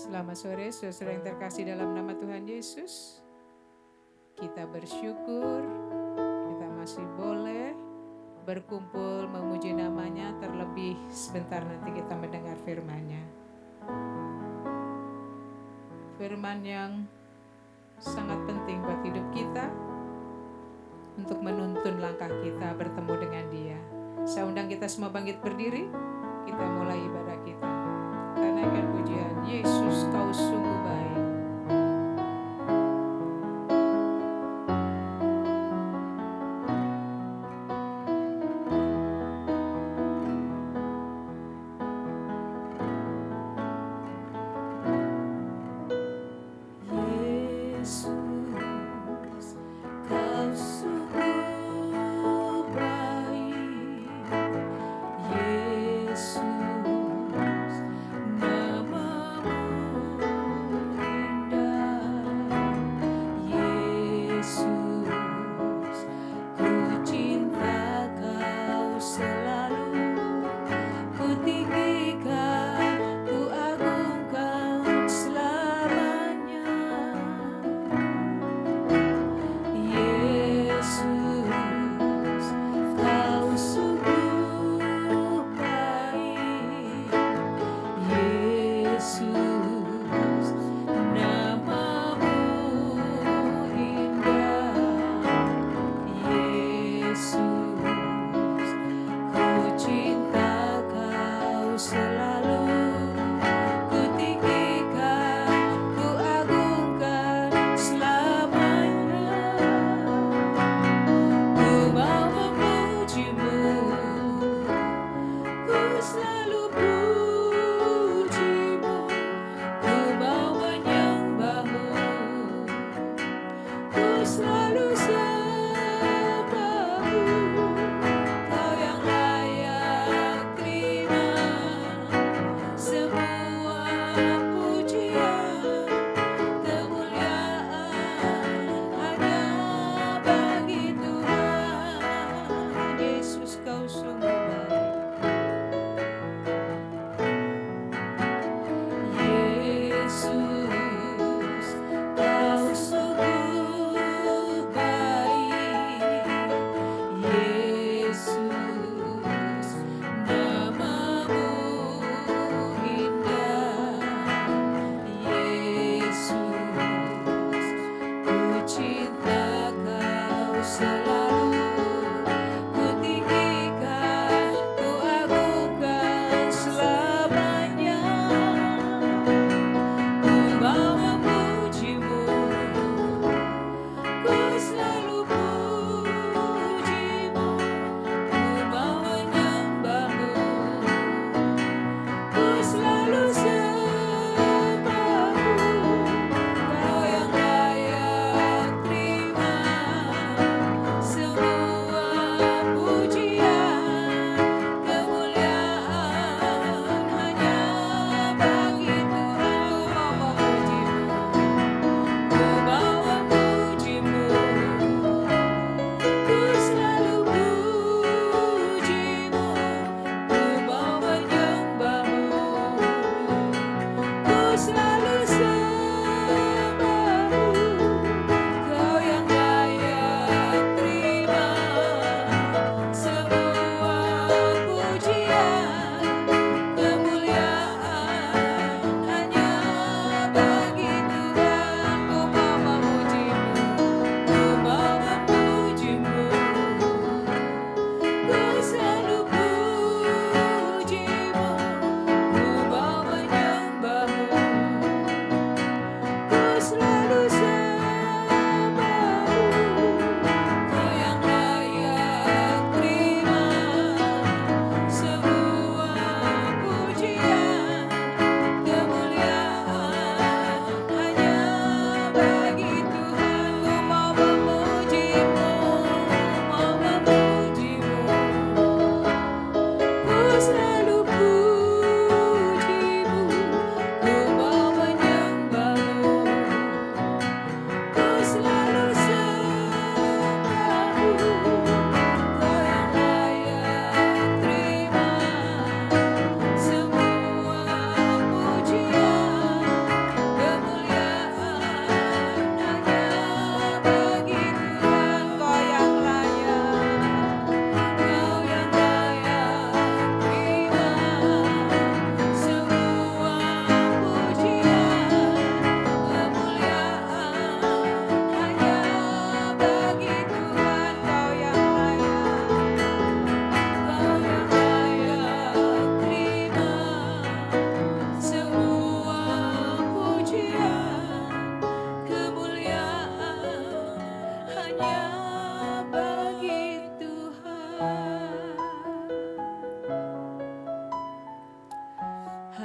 Selamat sore, saudara yang terkasih dalam nama Tuhan Yesus. Kita bersyukur, kita masih boleh berkumpul memuji namanya, terlebih sebentar nanti kita mendengar firman-Nya. Firman yang sangat penting buat hidup kita, untuk menuntun langkah kita bertemu dengan Dia. Saya undang kita semua bangkit berdiri, kita mulai ibadah kita. Kita naikkan pujian, Yesus kau sungguh baik.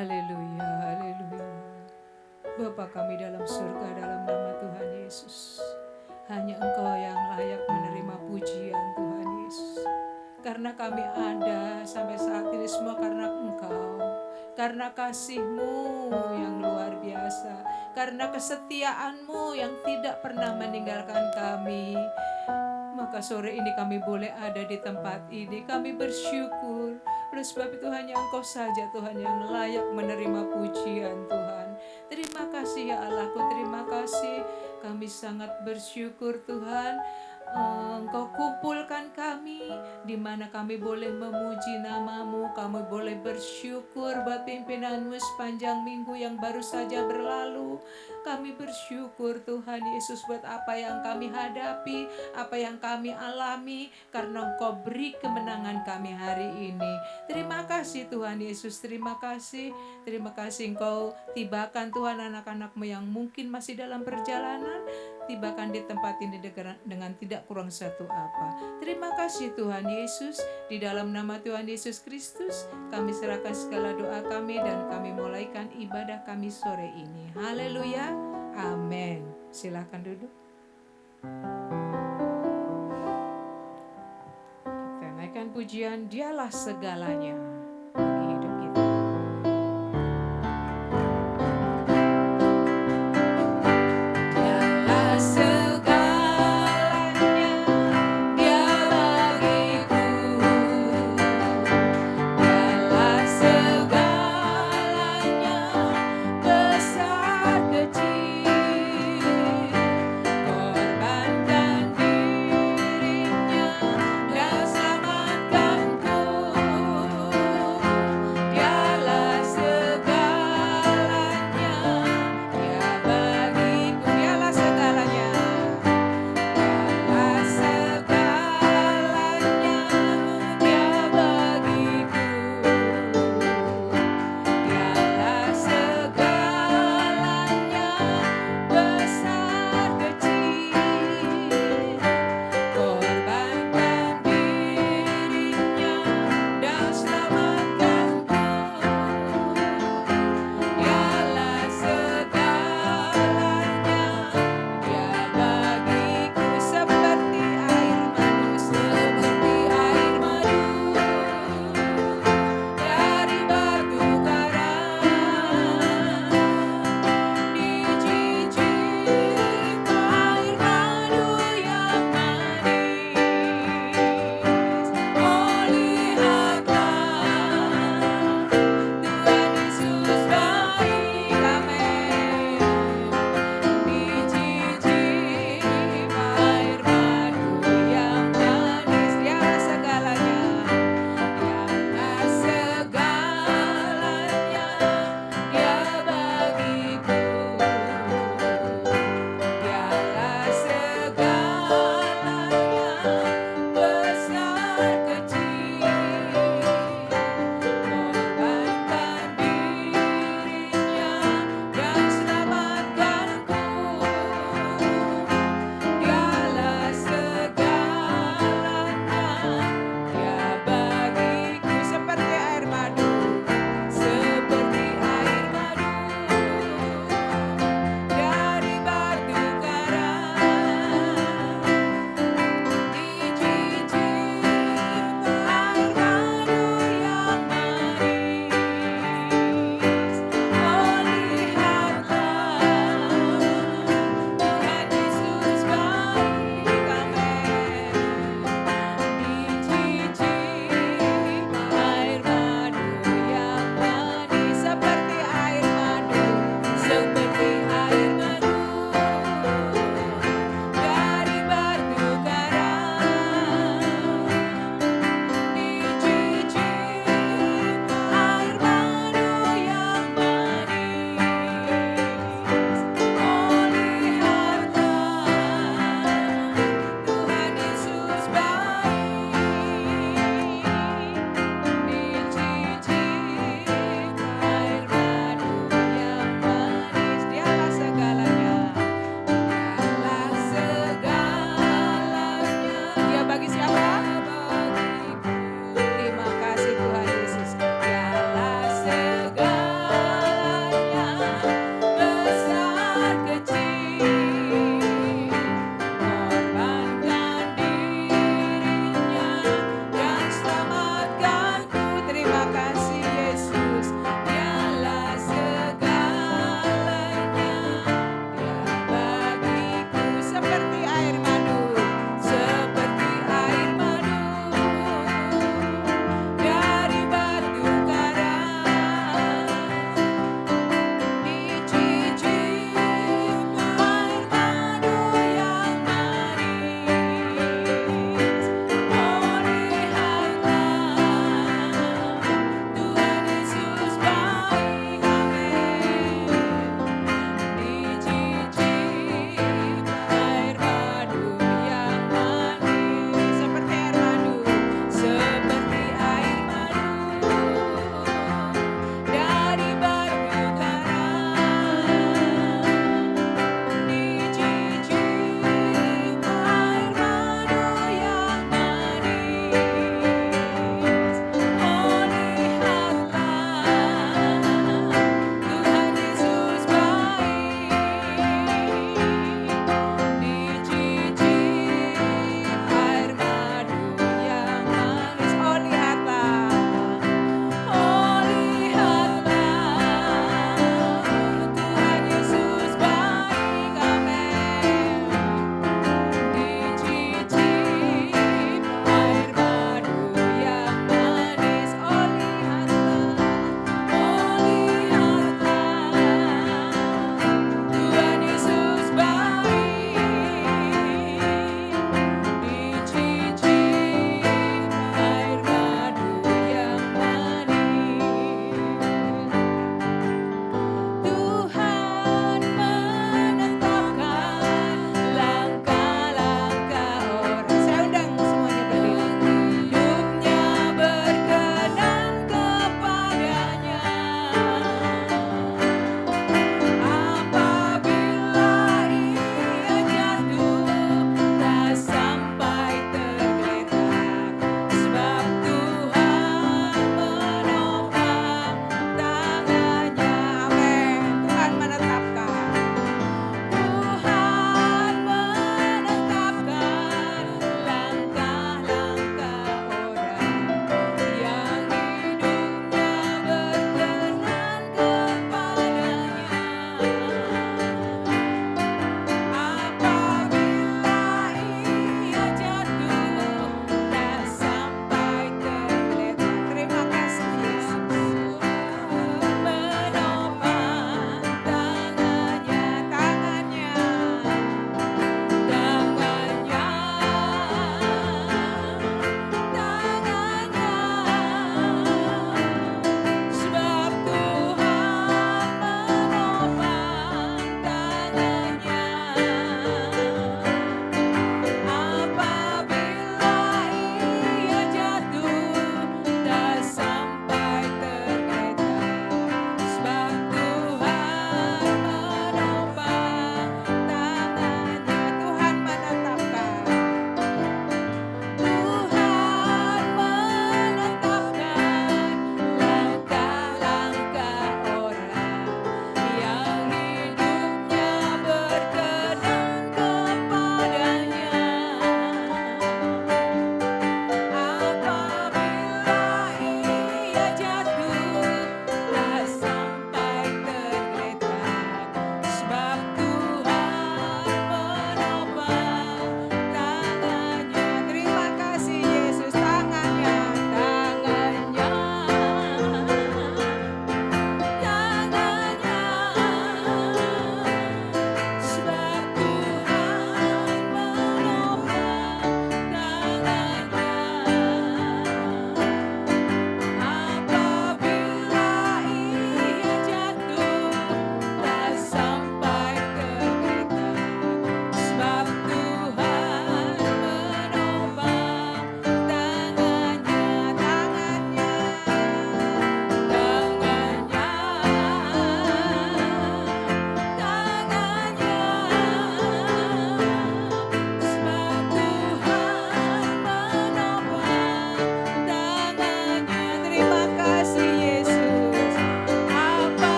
Haleluya, haleluya. Bapa kami dalam surga, dalam nama Tuhan Yesus, hanya Engkau yang layak menerima pujian Tuhan Yesus. Karena kami ada sampai saat ini semua karena Engkau, karena kasih-Mu yang luar biasa, karena kesetiaan-Mu yang tidak pernah meninggalkan kami. Maka sore ini kami boleh ada di tempat ini. Kami bersyukur. Oleh sebab itu hanya Engkau saja Tuhan yang layak menerima pujian Tuhan. Terima kasih ya Allahku, terima kasih. Kami sangat bersyukur Tuhan. Engkau kumpulkan kami di mana kami boleh memuji nama-Mu, kami boleh bersyukur buat pimpinan-Mu sepanjang minggu yang baru saja berlalu. Kami bersyukur Tuhan Yesus buat apa yang kami hadapi, apa yang kami alami, karena Engkau beri kemenangan kami hari ini. Terima kasih Tuhan Yesus, terima kasih Engkau tibakan Tuhan anak-anak-Mu yang mungkin masih dalam perjalanan, tibakan di tempat ini dengan tidak kurang satu apa. Terima kasih Tuhan Yesus, di dalam nama Tuhan Yesus Kristus kami serahkan segala doa kami dan kami mulaikan ibadah kami sore ini. Haleluya, amin. Silakan duduk. Kita naikkan pujian Dialah segalanya bagi hidup kita. Korbankan dirinya dan selamatkanku.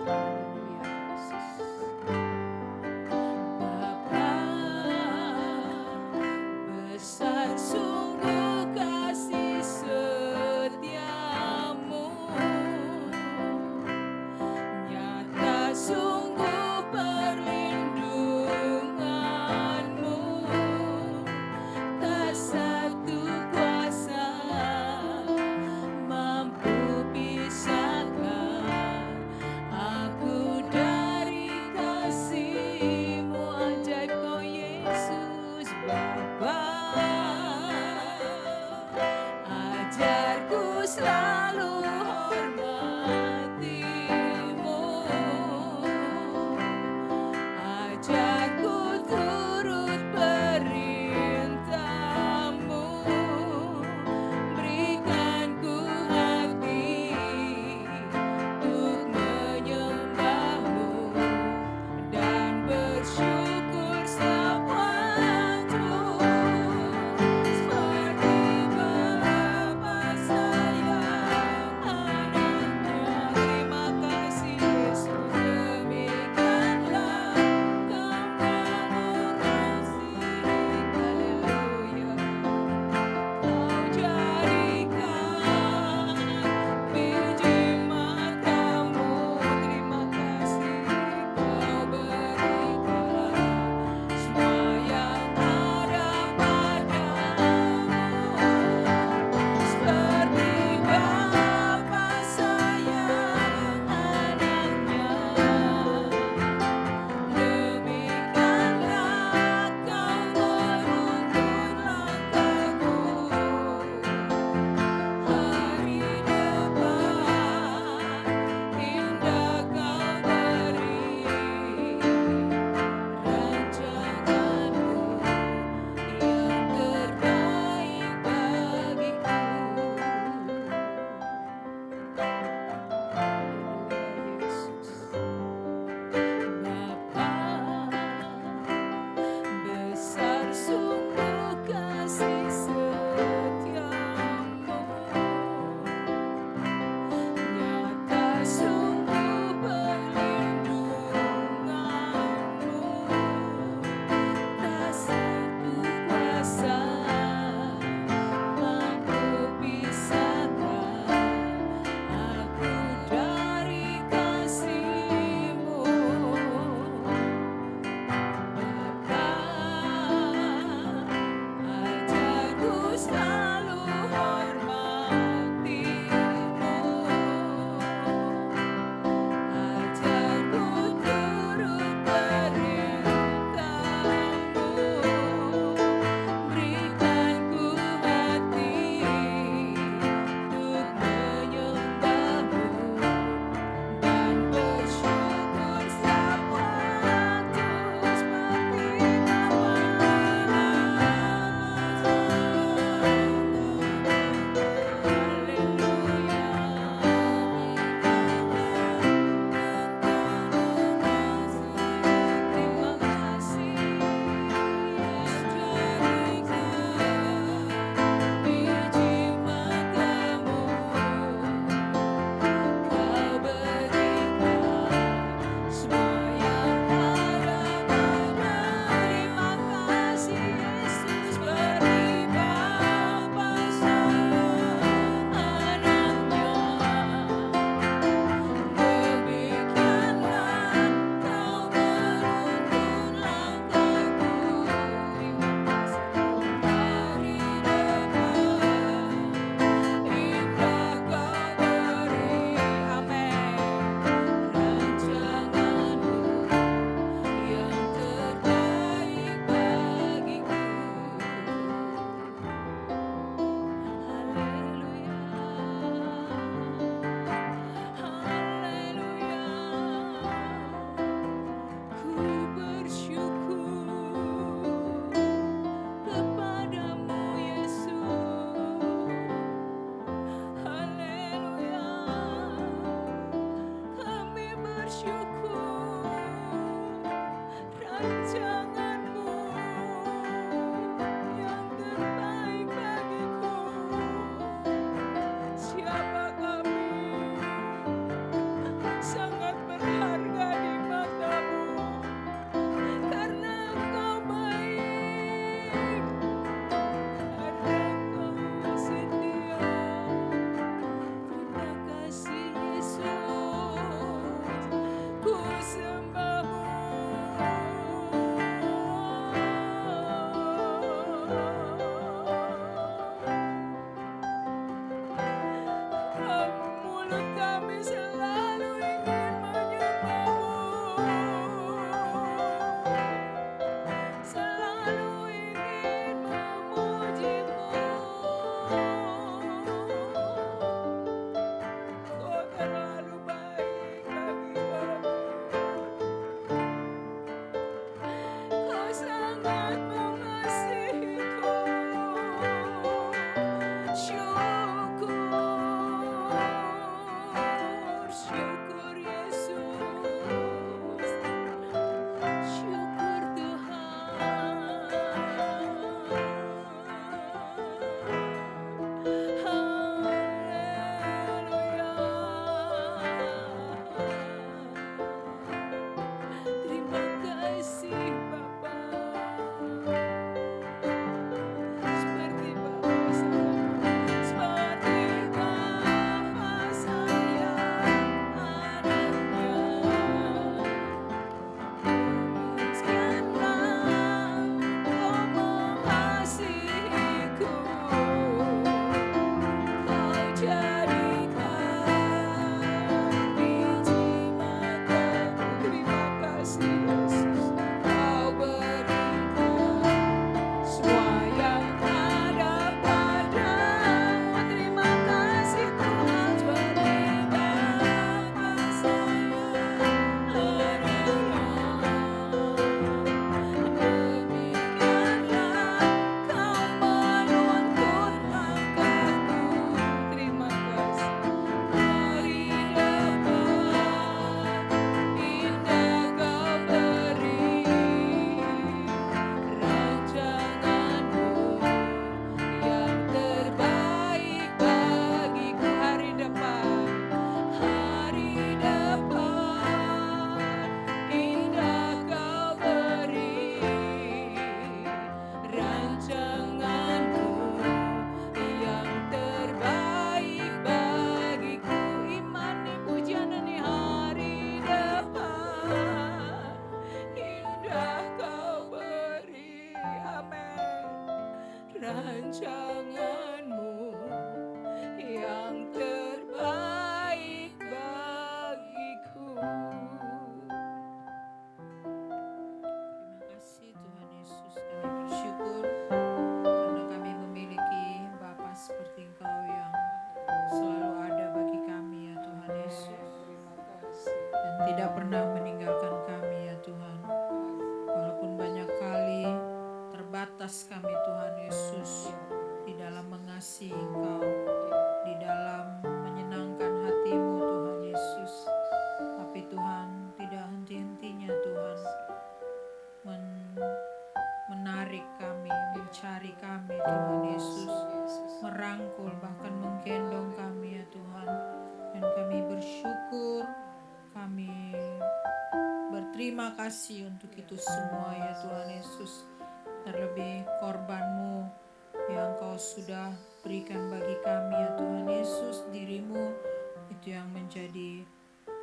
Haleluya Yesus. Bapa, besar sungguh kasih setiamu, nyata sungguh perlindunganmu, tak satu kuasa mampu pisahkan aku tidak pernah meninggalkan kami ya Tuhan. Walaupun banyak kali terbatas kami Tuhan Yesus di dalam mengasihi Engkau, di dalam menyenangkan hati-Mu Tuhan Yesus. Tapi Tuhan tidak henti-hentinya Tuhan menarik kami, mencari kami Tuhan Yesus, merangkul bahkan menggendong kami ya Tuhan. Dan kami bersyukur, kami berterima kasih untuk itu semua ya Tuhan Yesus. Terlebih korban-Mu yang Kau sudah berikan bagi kami ya Tuhan Yesus, diri-Mu itu yang menjadi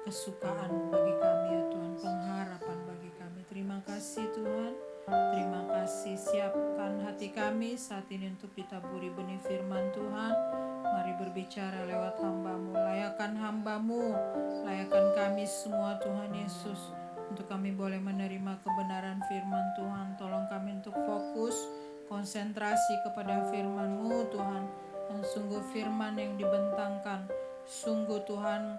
kesukaan bagi kami ya Tuhan, pengharapan bagi kami. Terima kasih Tuhan, terima kasih. Siapkan hati kami saat ini untuk ditaburi benih firman Tuhan. Mari berbicara lewat hamba-Mu, layakan hamba-Mu, layakan kami semua Tuhan Yesus, untuk kami boleh menerima kebenaran firman Tuhan. Tolong kami untuk fokus, konsentrasi kepada firman-Mu Tuhan. Dan sungguh firman yang dibentangkan, sungguh Tuhan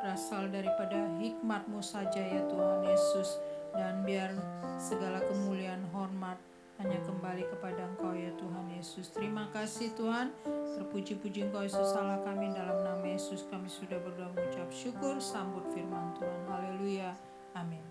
berasal daripada hikmat-Mu saja ya Tuhan Yesus. Dan biar segala kemuliaan hormat hanya kembali kepada Engkau ya Tuhan Yesus. Terima kasih Tuhan. Terpuji-puji Engkau Yesus Allah kami, dalam nama Yesus kami sudah berdoa mengucap syukur. Sambut firman Tuhan. Haleluya. Amin.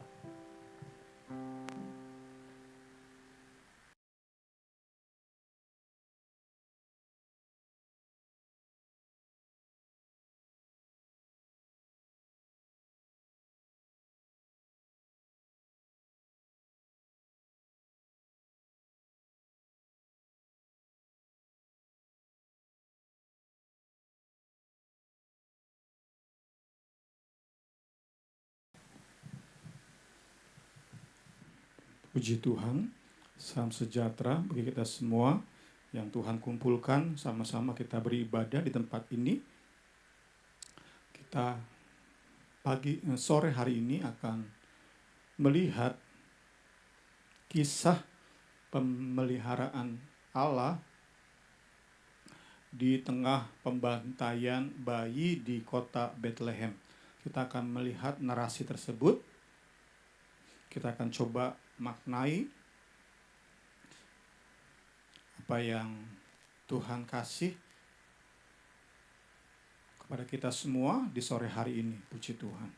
Puji Tuhan, salam sejahtera bagi kita semua yang Tuhan kumpulkan sama-sama kita beribadah di tempat ini. Kita sore hari ini akan melihat kisah pemeliharaan Allah di tengah pembantaian bayi di kota Bethlehem. Kita akan melihat narasi tersebut. Kita akan coba maknai apa yang Tuhan kasih kepada kita semua di sore hari ini. Puji Tuhan.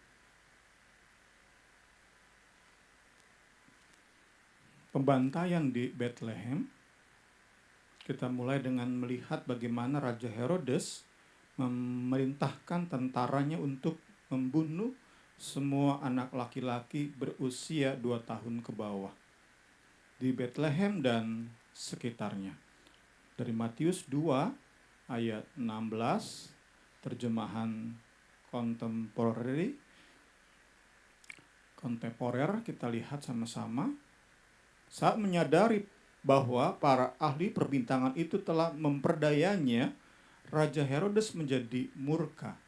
Pembantaian di Bethlehem, kita mulai dengan melihat bagaimana Raja Herodes memerintahkan tentaranya untuk membunuh semua anak laki-laki berusia 2 tahun ke bawah di Bethlehem dan sekitarnya. Dari Matius 2 ayat 16, terjemahan kontemporer, kita lihat sama-sama. Saat menyadari bahwa para ahli perbintangan itu telah memperdayanya, Raja Herodes menjadi murka.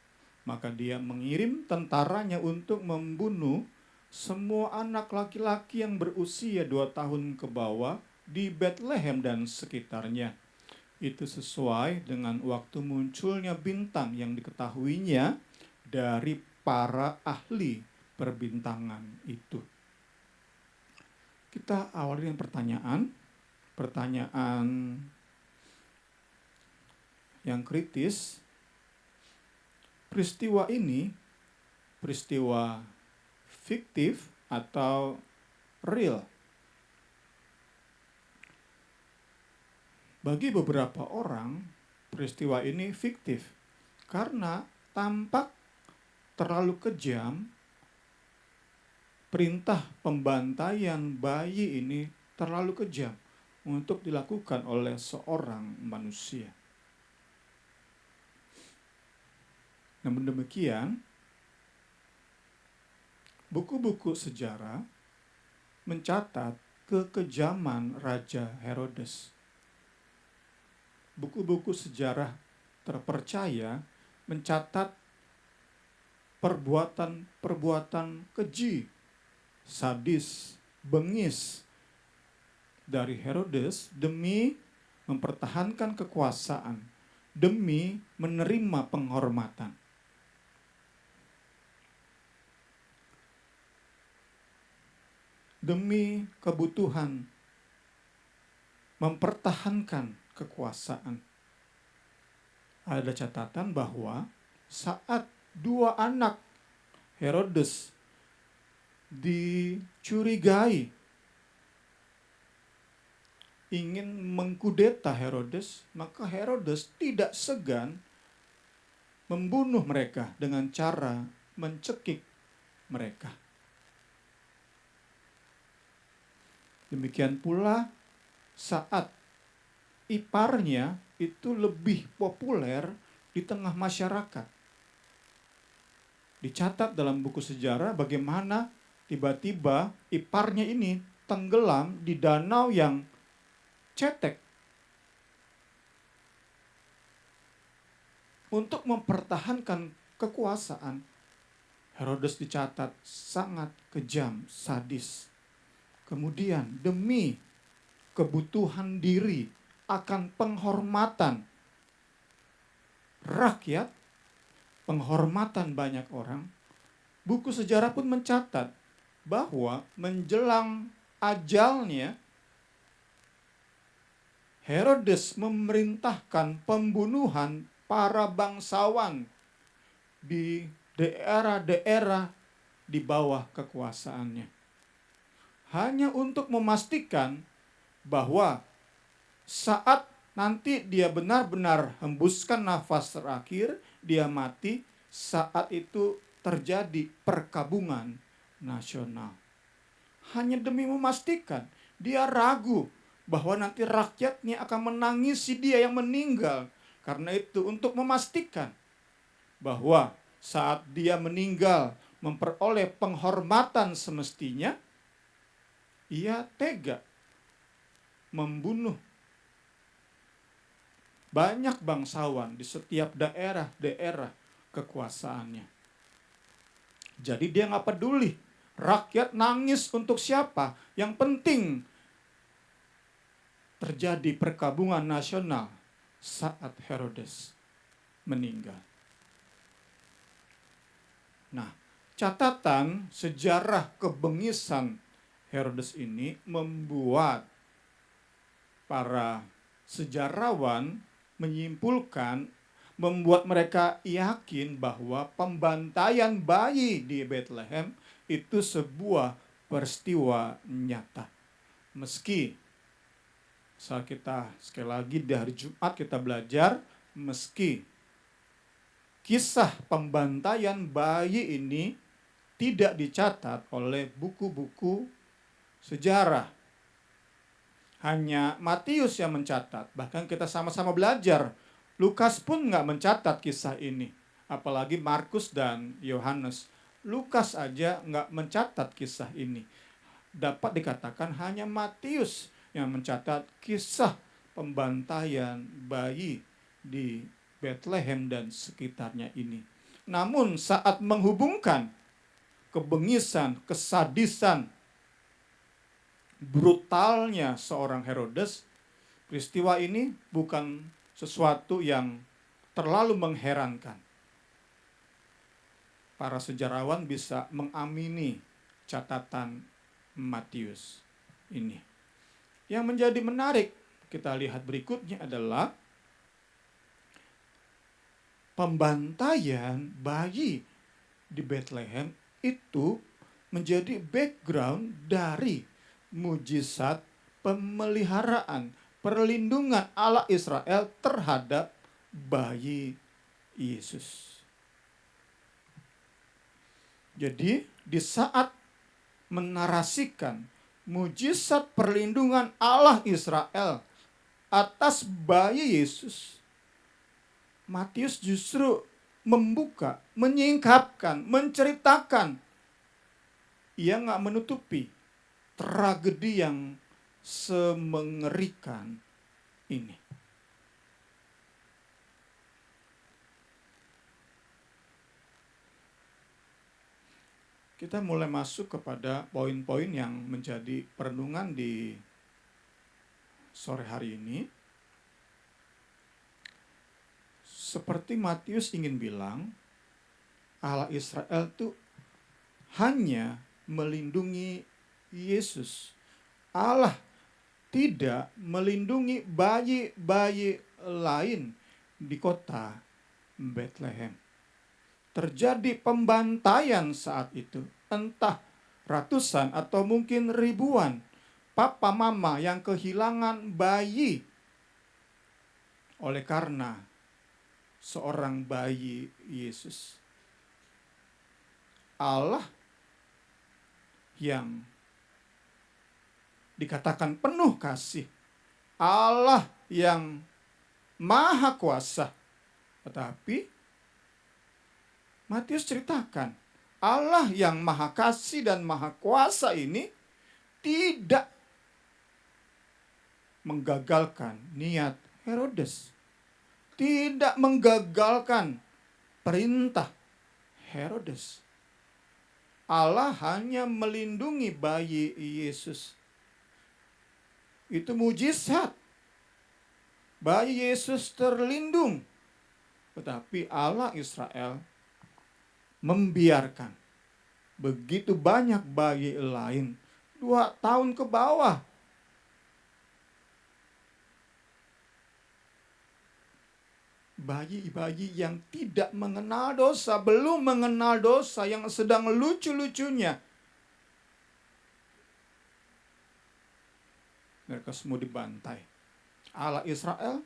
Maka dia mengirim tentaranya untuk membunuh semua anak laki-laki yang berusia 2 tahun ke bawah di Bethlehem dan sekitarnya. Itu sesuai dengan waktu munculnya bintang yang diketahuinya dari para ahli perbintangan itu. Kita awali dengan pertanyaan yang kritis. Peristiwa ini peristiwa fiktif atau real? Bagi beberapa orang, peristiwa ini fiktif karena tampak terlalu kejam. Perintah pembantaian bayi ini terlalu kejam untuk dilakukan oleh seorang manusia. Namun demikian, buku-buku sejarah mencatat kekejaman Raja Herodes. Buku-buku sejarah terpercaya mencatat perbuatan-perbuatan keji, sadis, bengis dari Herodes demi mempertahankan kekuasaan, demi menerima penghormatan. demi kebutuhan mempertahankan kekuasaan. Ada catatan bahwa saat dua anak Herodes dicurigai ingin mengkudeta Herodes, maka Herodes tidak segan membunuh mereka dengan cara mencekik mereka. Demikian pula saat iparnya itu lebih populer di tengah masyarakat. Dicatat dalam buku sejarah bagaimana tiba-tiba iparnya ini tenggelam di danau yang cetek. Untuk mempertahankan kekuasaan, Herodes dicatat sangat kejam, sadis. Kemudian demi kebutuhan diri akan penghormatan rakyat, penghormatan banyak orang, buku sejarah pun mencatat bahwa menjelang ajalnya Herodes memerintahkan pembunuhan para bangsawan di daerah-daerah di bawah kekuasaannya. Hanya untuk memastikan bahwa saat nanti dia benar-benar hembuskan nafas terakhir, dia mati, saat itu terjadi perkabungan nasional. Hanya demi memastikan, dia ragu bahwa nanti rakyatnya akan menangisi dia yang meninggal. Karena itu untuk memastikan bahwa saat dia meninggal memperoleh penghormatan semestinya, ia tega membunuh banyak bangsawan di setiap daerah-daerah kekuasaannya. Jadi dia nggak peduli rakyat nangis untuk siapa, yang penting terjadi perkabungan nasional saat Herodes meninggal. Nah, catatan sejarah kebengisan Herodes ini membuat para sejarawan menyimpulkan, membuat mereka yakin bahwa pembantaian bayi di Bethlehem itu sebuah peristiwa nyata. Meski saat kita sekali lagi di hari Jumat kita belajar, meski kisah pembantaian bayi ini tidak dicatat oleh buku-buku sejarah, hanya Matius yang mencatat. Bahkan kita sama-sama belajar, Lukas pun nggak mencatat kisah ini, apalagi Markus dan Yohanes. Lukas aja nggak mencatat kisah ini. Dapat dikatakan hanya Matius yang mencatat kisah pembantaian bayi di Bethlehem dan sekitarnya ini. Namun saat menghubungkan kebengisan, kesadisan, brutalnya seorang Herodes, peristiwa ini bukan sesuatu yang terlalu mengherankan. Para sejarawan bisa mengamini catatan Matius ini. Yang menjadi menarik kita lihat berikutnya adalah pembantaian bayi di Bethlehem itu menjadi background dari mujizat pemeliharaan, perlindungan Allah Israel terhadap bayi Yesus. Jadi di saat menarasikan mujizat perlindungan Allah Israel atas bayi Yesus, Matius justru membuka, menyingkapkan, menceritakan. Ia nggak menutupi tragedi yang semengerikan ini. Kita mulai masuk kepada poin-poin yang menjadi perenungan di sore hari ini. Seperti Matius ingin bilang, Allah Israel itu hanya melindungi Yesus. Allah tidak melindungi bayi-bayi lain di kota Bethlehem. Terjadi pembantaian saat itu. Entah ratusan atau mungkin ribuan papa mama yang kehilangan bayi oleh karena seorang bayi Yesus. Allah yang dikatakan penuh kasih, Allah yang maha kuasa. Tetapi Matius ceritakan, Allah yang maha kasih dan maha kuasa ini tidak menggagalkan niat Herodes. Tidak menggagalkan perintah Herodes. Allah hanya melindungi bayi Yesus. Itu mujizat. Bayi Yesus terlindung. Tetapi Allah Israel membiarkan begitu banyak bayi lain 2 tahun ke bawah bayi-bayi yang tidak mengenal dosa, belum mengenal dosa, yang sedang lucu-lucunya. Mereka semua dibantai. Allah Israel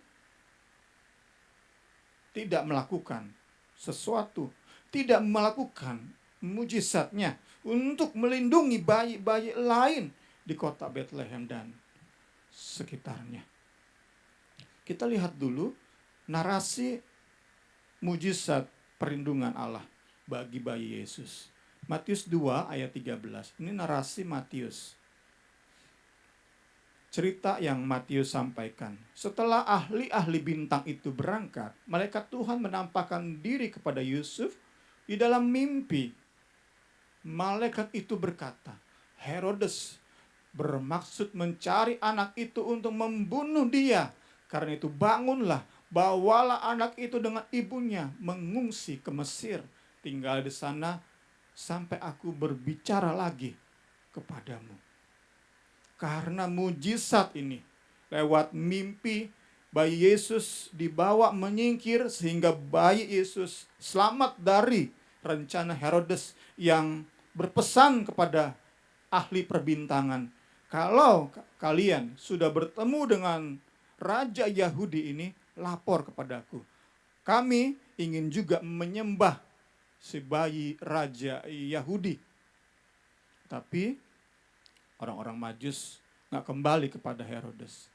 tidak melakukan sesuatu, tidak melakukan mujizatnya untuk melindungi bayi-bayi lain di kota Bethlehem dan sekitarnya. Kita lihat dulu narasi mujizat perlindungan Allah bagi bayi Yesus. Matius 2 ayat 13. Ini narasi Matius. Cerita yang Matius sampaikan. Setelah ahli-ahli bintang itu berangkat, malaikat Tuhan menampakkan diri kepada Yusuf di dalam mimpi. Malaikat itu berkata, Herodes bermaksud mencari anak itu untuk membunuh dia. Karena itu bangunlah, bawalah anak itu dengan ibunya mengungsi ke Mesir. Tinggal di sana sampai aku berbicara lagi kepadamu. Karena mujizat ini, lewat mimpi, bayi Yesus dibawa menyingkir sehingga bayi Yesus selamat dari rencana Herodes yang berpesan kepada ahli perbintangan. Kalau kalian sudah bertemu dengan Raja Yahudi ini, lapor kepadaku. Kami ingin juga menyembah si bayi Raja Yahudi. Tapi orang-orang Majus gak kembali kepada Herodes.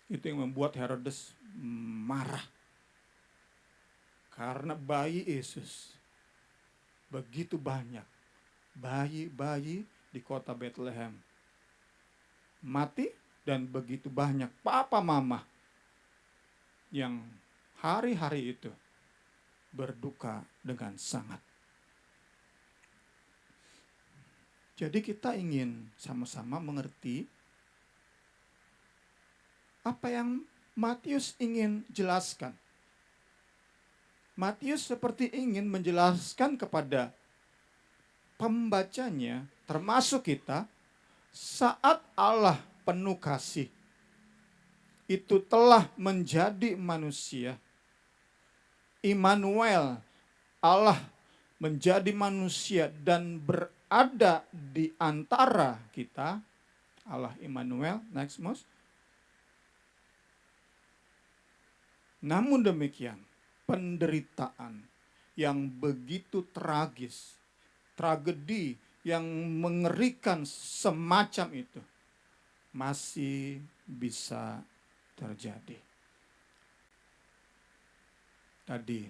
Itu yang membuat Herodes marah. Karena bayi Yesus begitu banyak. Bayi-bayi di kota Bethlehem mati dan begitu banyak papa mama yang hari-hari itu berduka dengan sangat. Jadi kita ingin sama-sama mengerti apa yang Matius ingin jelaskan. Matius seperti ingin menjelaskan kepada pembacanya, termasuk kita, saat Allah penuh kasih itu telah menjadi manusia. Immanuel, Allah menjadi manusia dan berada di antara kita. Allah Immanuel, next most. Namun demikian, penderitaan yang begitu tragis, tragedi yang mengerikan semacam itu masih bisa terjadi. Tadi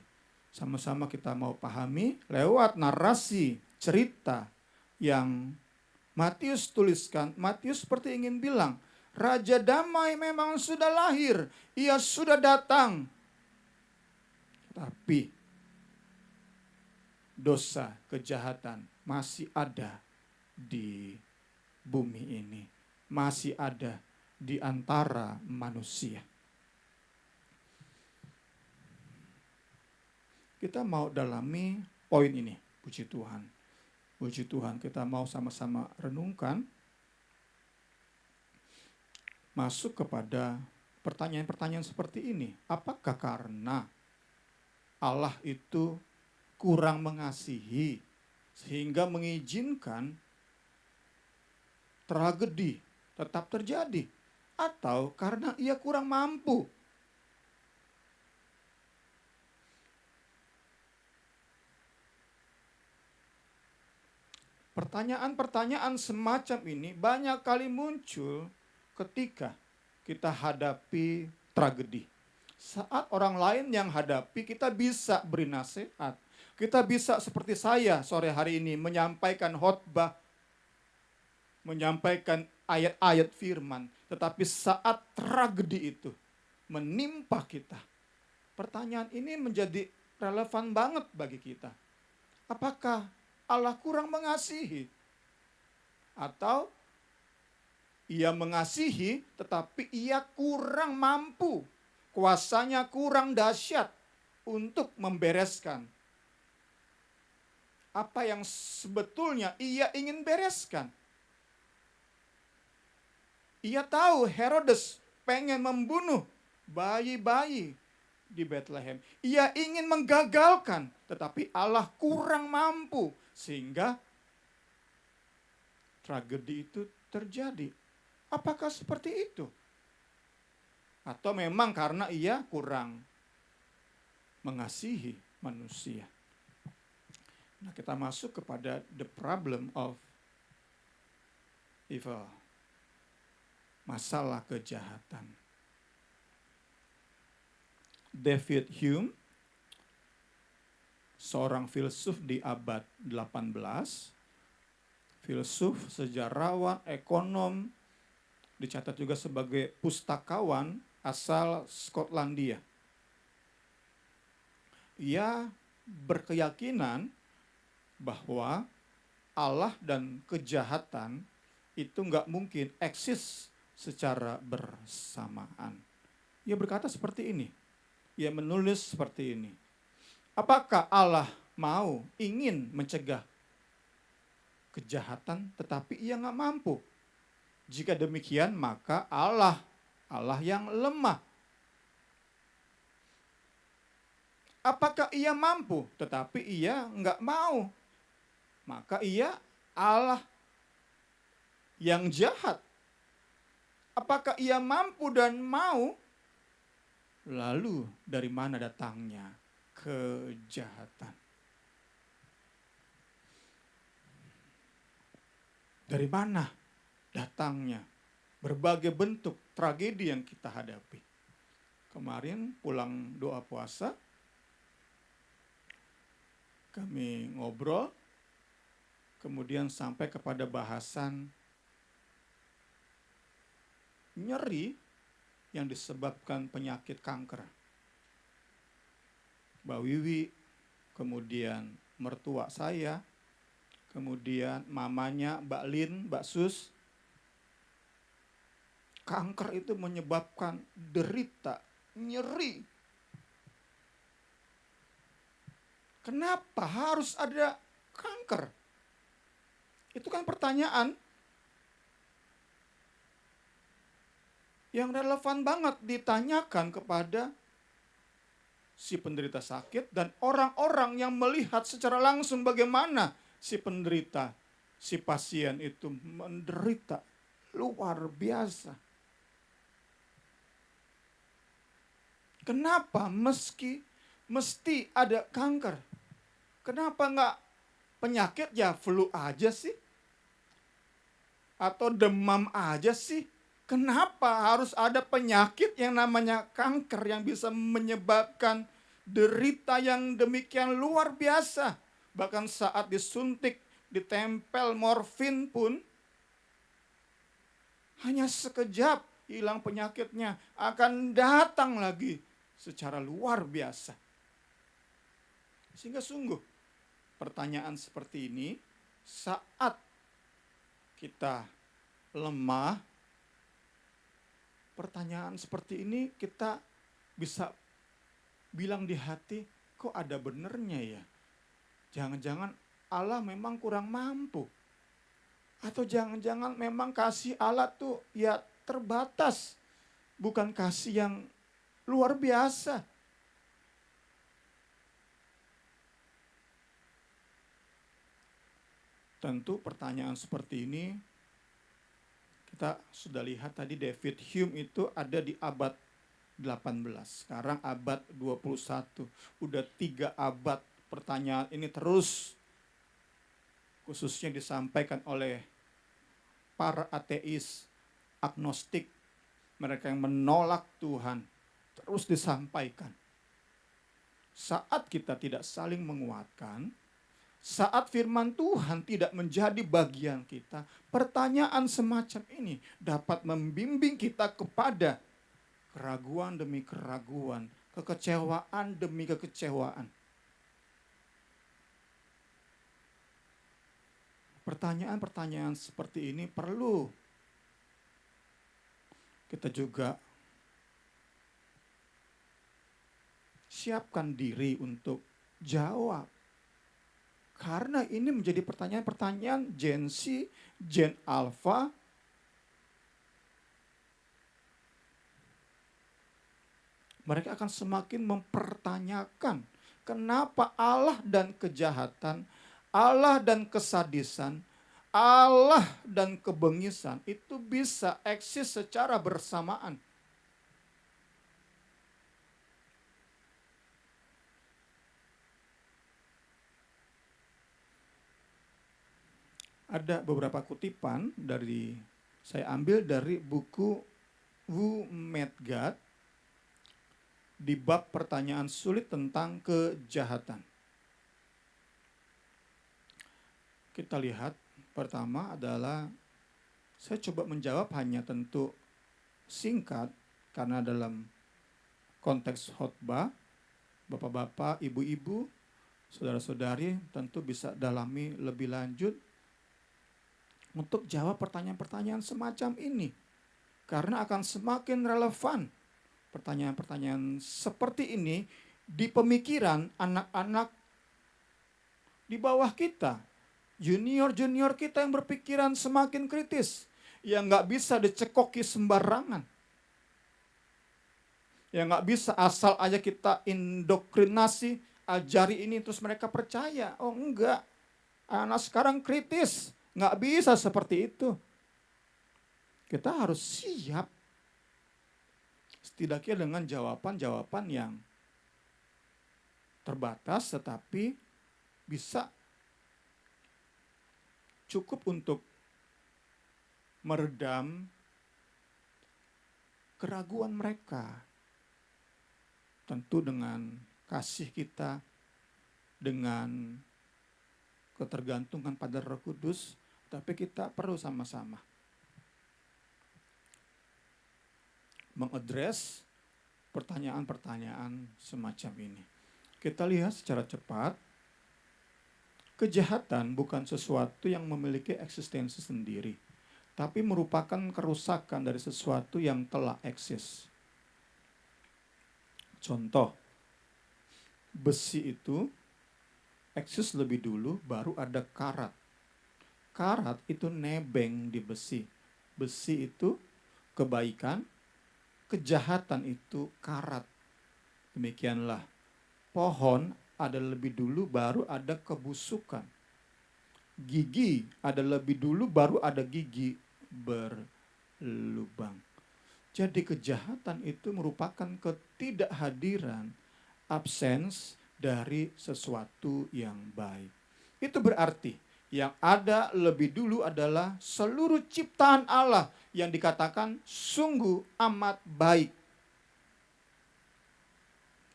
sama-sama kita mau pahami lewat narasi cerita yang Matius tuliskan. Matius seperti ingin bilang, Raja Damai memang sudah lahir, ia sudah datang. Tapi dosa, kejahatan masih ada di bumi ini. Masih ada di antara manusia. Kita mau dalami poin ini, puji Tuhan. Puji Tuhan, kita mau sama-sama renungkan, masuk kepada pertanyaan-pertanyaan seperti ini. Apakah karena Allah itu kurang mengasihi sehingga mengizinkan tragedi tetap terjadi? Atau karena ia kurang mampu? Pertanyaan-pertanyaan semacam ini banyak kali muncul ketika kita hadapi tragedi. Saat orang lain yang hadapi, kita bisa beri nasihat. Kita bisa seperti saya sore hari ini menyampaikan khotbah, menyampaikan ayat-ayat firman. Tetapi saat tragedi itu menimpa kita, pertanyaan ini menjadi relevan banget bagi kita. Apakah Allah kurang mengasihi? Atau ia mengasihi tetapi ia kurang mampu, kuasanya kurang dahsyat untuk membereskan apa yang sebetulnya ia ingin bereskan. Ia tahu Herodes pengen membunuh bayi-bayi di Bethlehem. Ia ingin menggagalkan, tetapi Allah kurang mampu sehingga tragedi itu terjadi. Apakah seperti itu? Atau memang karena ia kurang mengasihi manusia? Nah, kita masuk kepada the problem of evil. Masalah kejahatan. David Hume, seorang filsuf di abad 18, filsuf, sejarawan, ekonom, dicatat juga sebagai pustakawan asal Skotlandia. Ia berkeyakinan bahwa Allah dan kejahatan itu nggak mungkin eksis secara bersamaan. Ia berkata seperti ini. Ia menulis seperti ini. Apakah Allah ingin mencegah kejahatan tetapi ia nggak mampu? Jika demikian maka Allah yang lemah. Apakah ia mampu tetapi ia nggak mau? Maka ia Allah yang jahat. Apakah ia mampu dan mau? Lalu dari mana datangnya kejahatan? Dari mana datangnya berbagai bentuk tragedi yang kita hadapi? Kemarin pulang doa puasa, kami ngobrol, kemudian sampai kepada bahasan nyeri yang disebabkan penyakit kanker. Mbak Wiwi, kemudian mertua saya, kemudian mamanya Mbak Lin, Mbak Sus. Kanker itu menyebabkan derita, nyeri. Kenapa harus ada kanker? Itu kan pertanyaan yang relevan banget ditanyakan kepada si penderita sakit dan orang-orang yang melihat secara langsung bagaimana si penderita, si pasien itu menderita luar biasa. Kenapa mesti ada kanker? Kenapa enggak penyakit ya flu aja sih? Atau demam aja sih? Kenapa harus ada penyakit yang namanya kanker yang bisa menyebabkan derita yang demikian luar biasa? Bahkan saat disuntik, ditempel morfin pun hanya sekejap hilang penyakitnya, akan datang lagi secara luar biasa. Sehingga sungguh pertanyaan seperti ini saat kita lemah, pertanyaan seperti ini kita bisa bilang di hati, kok ada benernya ya? Jangan-jangan Allah memang kurang mampu? Atau jangan-jangan memang kasih Allah tuh ya terbatas, bukan kasih yang luar biasa? Tentu pertanyaan seperti ini kita sudah lihat tadi, David Hume itu ada di abad 18, sekarang abad 21. Udah 3 abad pertanyaan ini terus khususnya disampaikan oleh para ateis, agnostik, mereka yang menolak Tuhan, terus disampaikan. Saat kita tidak saling menguatkan, saat firman Tuhan tidak menjadi bagian kita, pertanyaan semacam ini dapat membimbing kita kepada keraguan demi keraguan, kekecewaan demi kekecewaan. Pertanyaan-pertanyaan seperti ini perlu kita juga siapkan diri untuk jawab. Karena ini menjadi pertanyaan-pertanyaan Gen Z, Gen Alpha. Mereka akan semakin mempertanyakan kenapa Allah dan kejahatan, Allah dan kesadisan, Allah dan kebengisan itu bisa eksis secara bersamaan. Ada beberapa kutipan saya ambil dari buku Who Made God di bab pertanyaan sulit tentang kejahatan. Kita lihat pertama adalah, saya coba menjawab hanya tentu singkat karena dalam konteks khotbah, bapak-bapak, ibu-ibu, saudara-saudari tentu bisa dalami lebih lanjut untuk jawab pertanyaan-pertanyaan semacam ini. Karena akan semakin relevan pertanyaan-pertanyaan seperti ini di pemikiran anak-anak di bawah kita. Junior-junior kita yang berpikiran semakin kritis. Yang gak bisa dicekoki sembarangan. Yang gak bisa asal aja kita indoktrinasi, ajari ini terus mereka percaya. Oh enggak, anak sekarang kritis. Nggak bisa seperti itu. Kita harus siap. Setidaknya dengan jawaban-jawaban yang terbatas tetapi bisa cukup untuk meredam keraguan mereka. Tentu dengan kasih kita, dengan ketergantungan pada Roh Kudus, tapi kita perlu sama-sama mengadres pertanyaan-pertanyaan semacam ini. Kita lihat secara cepat, kejahatan bukan sesuatu yang memiliki eksistensi sendiri, tapi merupakan kerusakan dari sesuatu yang telah eksis. Contoh, besi itu eksis lebih dulu, baru ada karat. Karat itu nebeng di besi. Besi itu kebaikan, kejahatan itu karat. Demikianlah, pohon ada lebih dulu, baru ada kebusukan. Gigi ada lebih dulu, baru ada gigi berlubang. Jadi kejahatan itu merupakan ketidakhadiran, absence dari sesuatu yang baik. Itu berarti yang ada lebih dulu adalah seluruh ciptaan Allah yang dikatakan sungguh amat baik.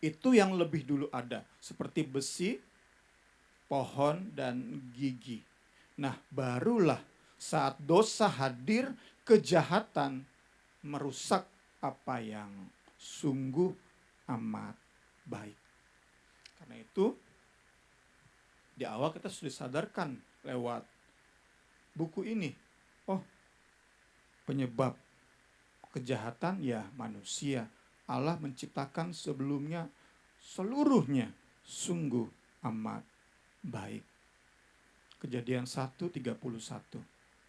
Itu yang lebih dulu ada, seperti besi, pohon, dan gigi. Nah, barulah saat dosa hadir, kejahatan merusak apa yang sungguh amat baik. Karena itu, di awal kita sudah disadarkan lewat buku ini. Oh, penyebab kejahatan ya manusia. Allah menciptakan sebelumnya seluruhnya sungguh amat baik. Kejadian 1:31.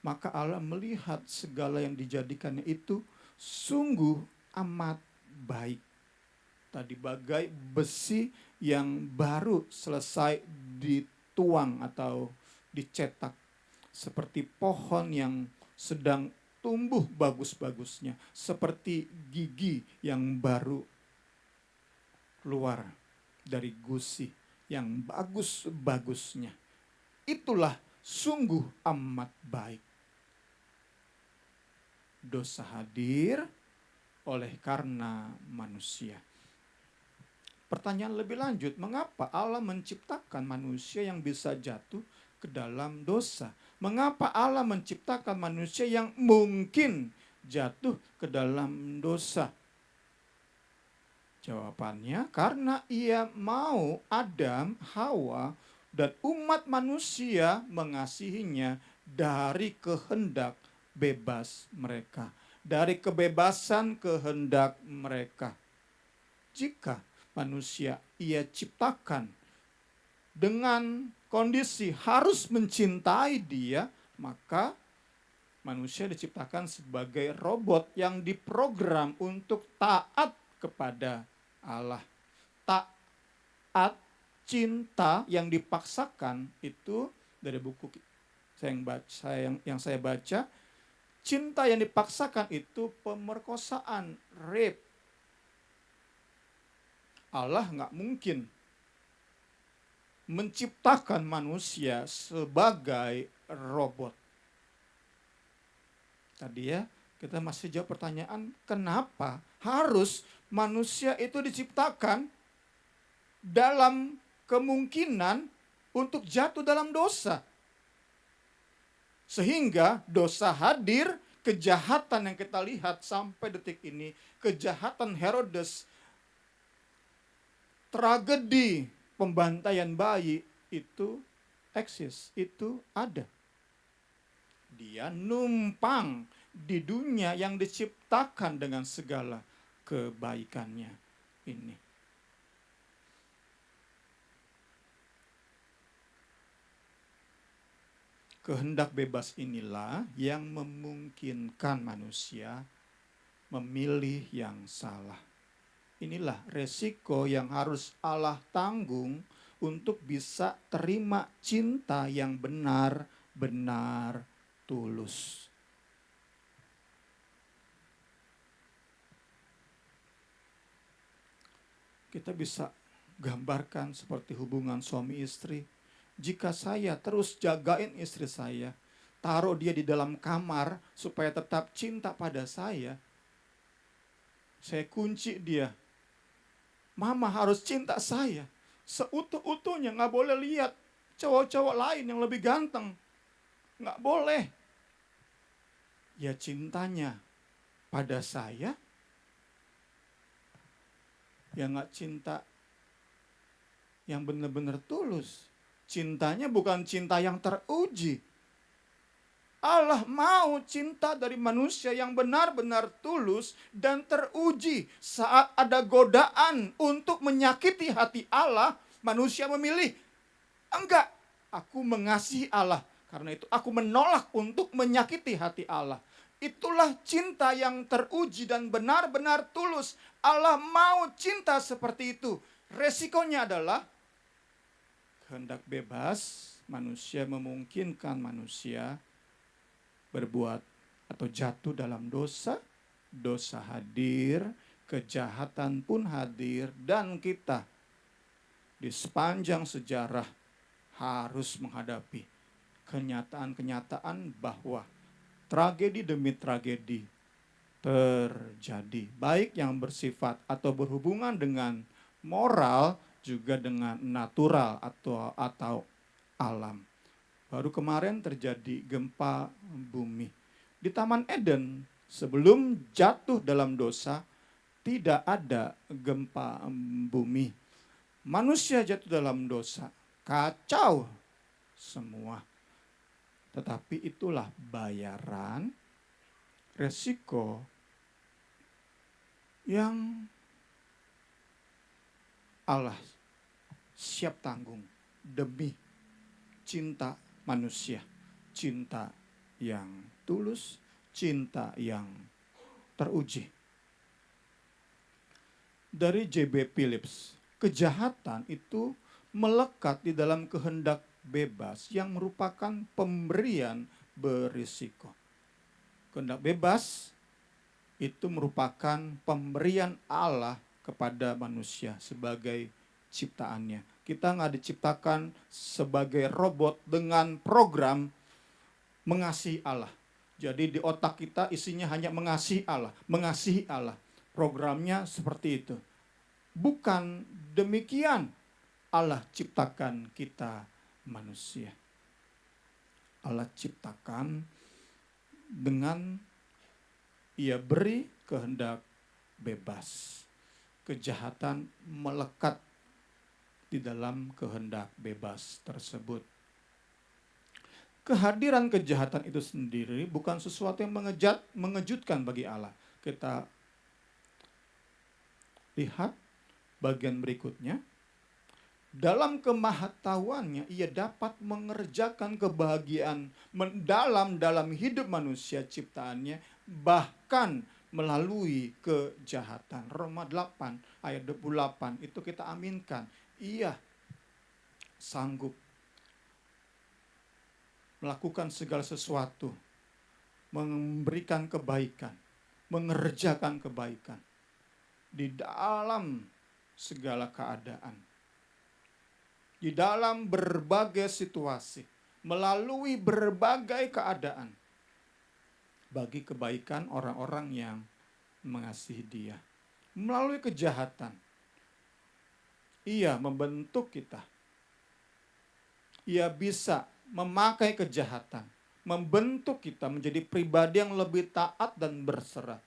Maka Allah melihat segala yang dijadikannya itu sungguh amat baik. Tadi bagai besi yang baru selesai dituang atau dicetak. Seperti pohon yang sedang tumbuh bagus-bagusnya. Seperti gigi yang baru keluar dari gusi yang bagus-bagusnya. Itulah sungguh amat baik. Dosa hadir oleh karena manusia. Pertanyaan lebih lanjut, mengapa Allah menciptakan manusia yang bisa jatuh ke dalam dosa? Mengapa Allah menciptakan manusia yang mungkin jatuh ke dalam dosa? Jawabannya, karena Ia mau Adam, Hawa, dan umat manusia mengasihinya dari kehendak bebas mereka. Dari kebebasan kehendak mereka. Jika manusia Ia ciptakan dengan kondisi harus mencintai Dia, maka manusia diciptakan sebagai robot yang diprogram untuk taat kepada Allah. Taat, cinta yang dipaksakan itu dari buku yang saya baca, cinta yang dipaksakan itu pemerkosaan, rape. Allah nggak mungkin menciptakan manusia sebagai robot. Tadi ya, kita masih jawab pertanyaan, kenapa harus manusia itu diciptakan dalam kemungkinan untuk jatuh dalam dosa? Sehingga dosa hadir, kejahatan yang kita lihat sampai detik ini, kejahatan Herodes, tragedi pembantaian bayi itu eksis, itu ada. Dia numpang di dunia yang diciptakan dengan segala kebaikannya ini. Kehendak bebas inilah yang memungkinkan manusia memilih yang salah. Inilah resiko yang harus Allah tanggung untuk bisa terima cinta yang benar-benar tulus. Kita bisa gambarkan seperti hubungan suami istri. Jika saya terus jagain istri saya, taruh dia di dalam kamar supaya tetap cinta pada saya kunci dia. Mama harus cinta saya seutuh-utuhnya, gak boleh lihat cowok-cowok lain yang lebih ganteng. Gak boleh. Ya cintanya pada saya, ya gak cinta yang benar-benar tulus. Cintanya bukan cinta yang teruji. Allah mau cinta dari manusia yang benar-benar tulus dan teruji. Saat ada godaan untuk menyakiti hati Allah, manusia memilih, enggak, aku mengasihi Allah. Karena itu aku menolak untuk menyakiti hati Allah. Itulah cinta yang teruji dan benar-benar tulus. Allah mau cinta seperti itu. Resikonya adalah kehendak bebas manusia memungkinkan manusia berbuat atau jatuh dalam dosa. Dosa hadir, kejahatan pun hadir, dan kita di sepanjang sejarah harus menghadapi kenyataan-kenyataan bahwa tragedi demi tragedi terjadi. Baik yang bersifat atau berhubungan dengan moral, juga dengan natural atau alam. Baru kemarin terjadi gempa bumi. Di Taman Eden sebelum jatuh dalam dosa tidak ada gempa bumi. Manusia jatuh dalam dosa, kacau semua. Tetapi itulah bayaran resiko yang Allah siap tanggung demi cinta manusia. Cinta yang tulus, cinta yang teruji. Dari J.B. Phillips, kejahatan itu melekat di dalam kehendak bebas yang merupakan pemberian berisiko. Kehendak bebas itu merupakan pemberian Allah kepada manusia sebagai ciptaannya. Kita nggak diciptakan sebagai robot dengan program mengasihi Allah. Jadi di otak kita isinya hanya mengasihi Allah, mengasihi Allah. Programnya seperti itu. Bukan demikian Allah ciptakan kita manusia. Allah ciptakan dengan Ia beri kehendak bebas. Kejahatan melekat di dalam kehendak bebas tersebut. Kehadiran kejahatan itu sendiri bukan sesuatu yang mengejutkan bagi Allah. Kita lihat bagian berikutnya. Dalam kemahatauannya ia dapat mengerjakan kebahagiaan mendalam dalam hidup manusia ciptaannya, bahkan melalui kejahatan. Roma 8 ayat 28 itu kita aminkan. Ia sanggup melakukan segala sesuatu, memberikan kebaikan, mengerjakan kebaikan di dalam segala keadaan. Di dalam berbagai situasi, melalui berbagai keadaan, bagi kebaikan orang-orang yang mengasihi Dia. Melalui kejahatan, Ia membentuk kita. Ia bisa memakai kejahatan, membentuk kita menjadi pribadi yang lebih taat dan berserah.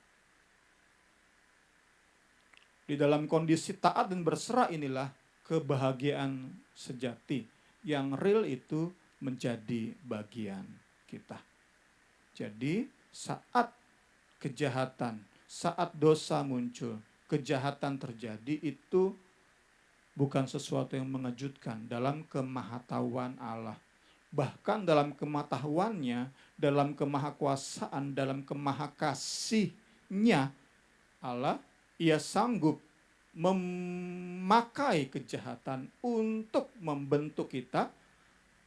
Di dalam kondisi taat dan berserah inilah kebahagiaan sejati yang real itu menjadi bagian kita. Jadi saat kejahatan, saat dosa muncul, kejahatan terjadi, itu bukan sesuatu yang mengejutkan dalam kemahatauan Allah. Bahkan dalam kemahatauannya, dalam kemahakuasaan, dalam kemahakasihnya Allah, Ia sanggup memakai kejahatan untuk membentuk kita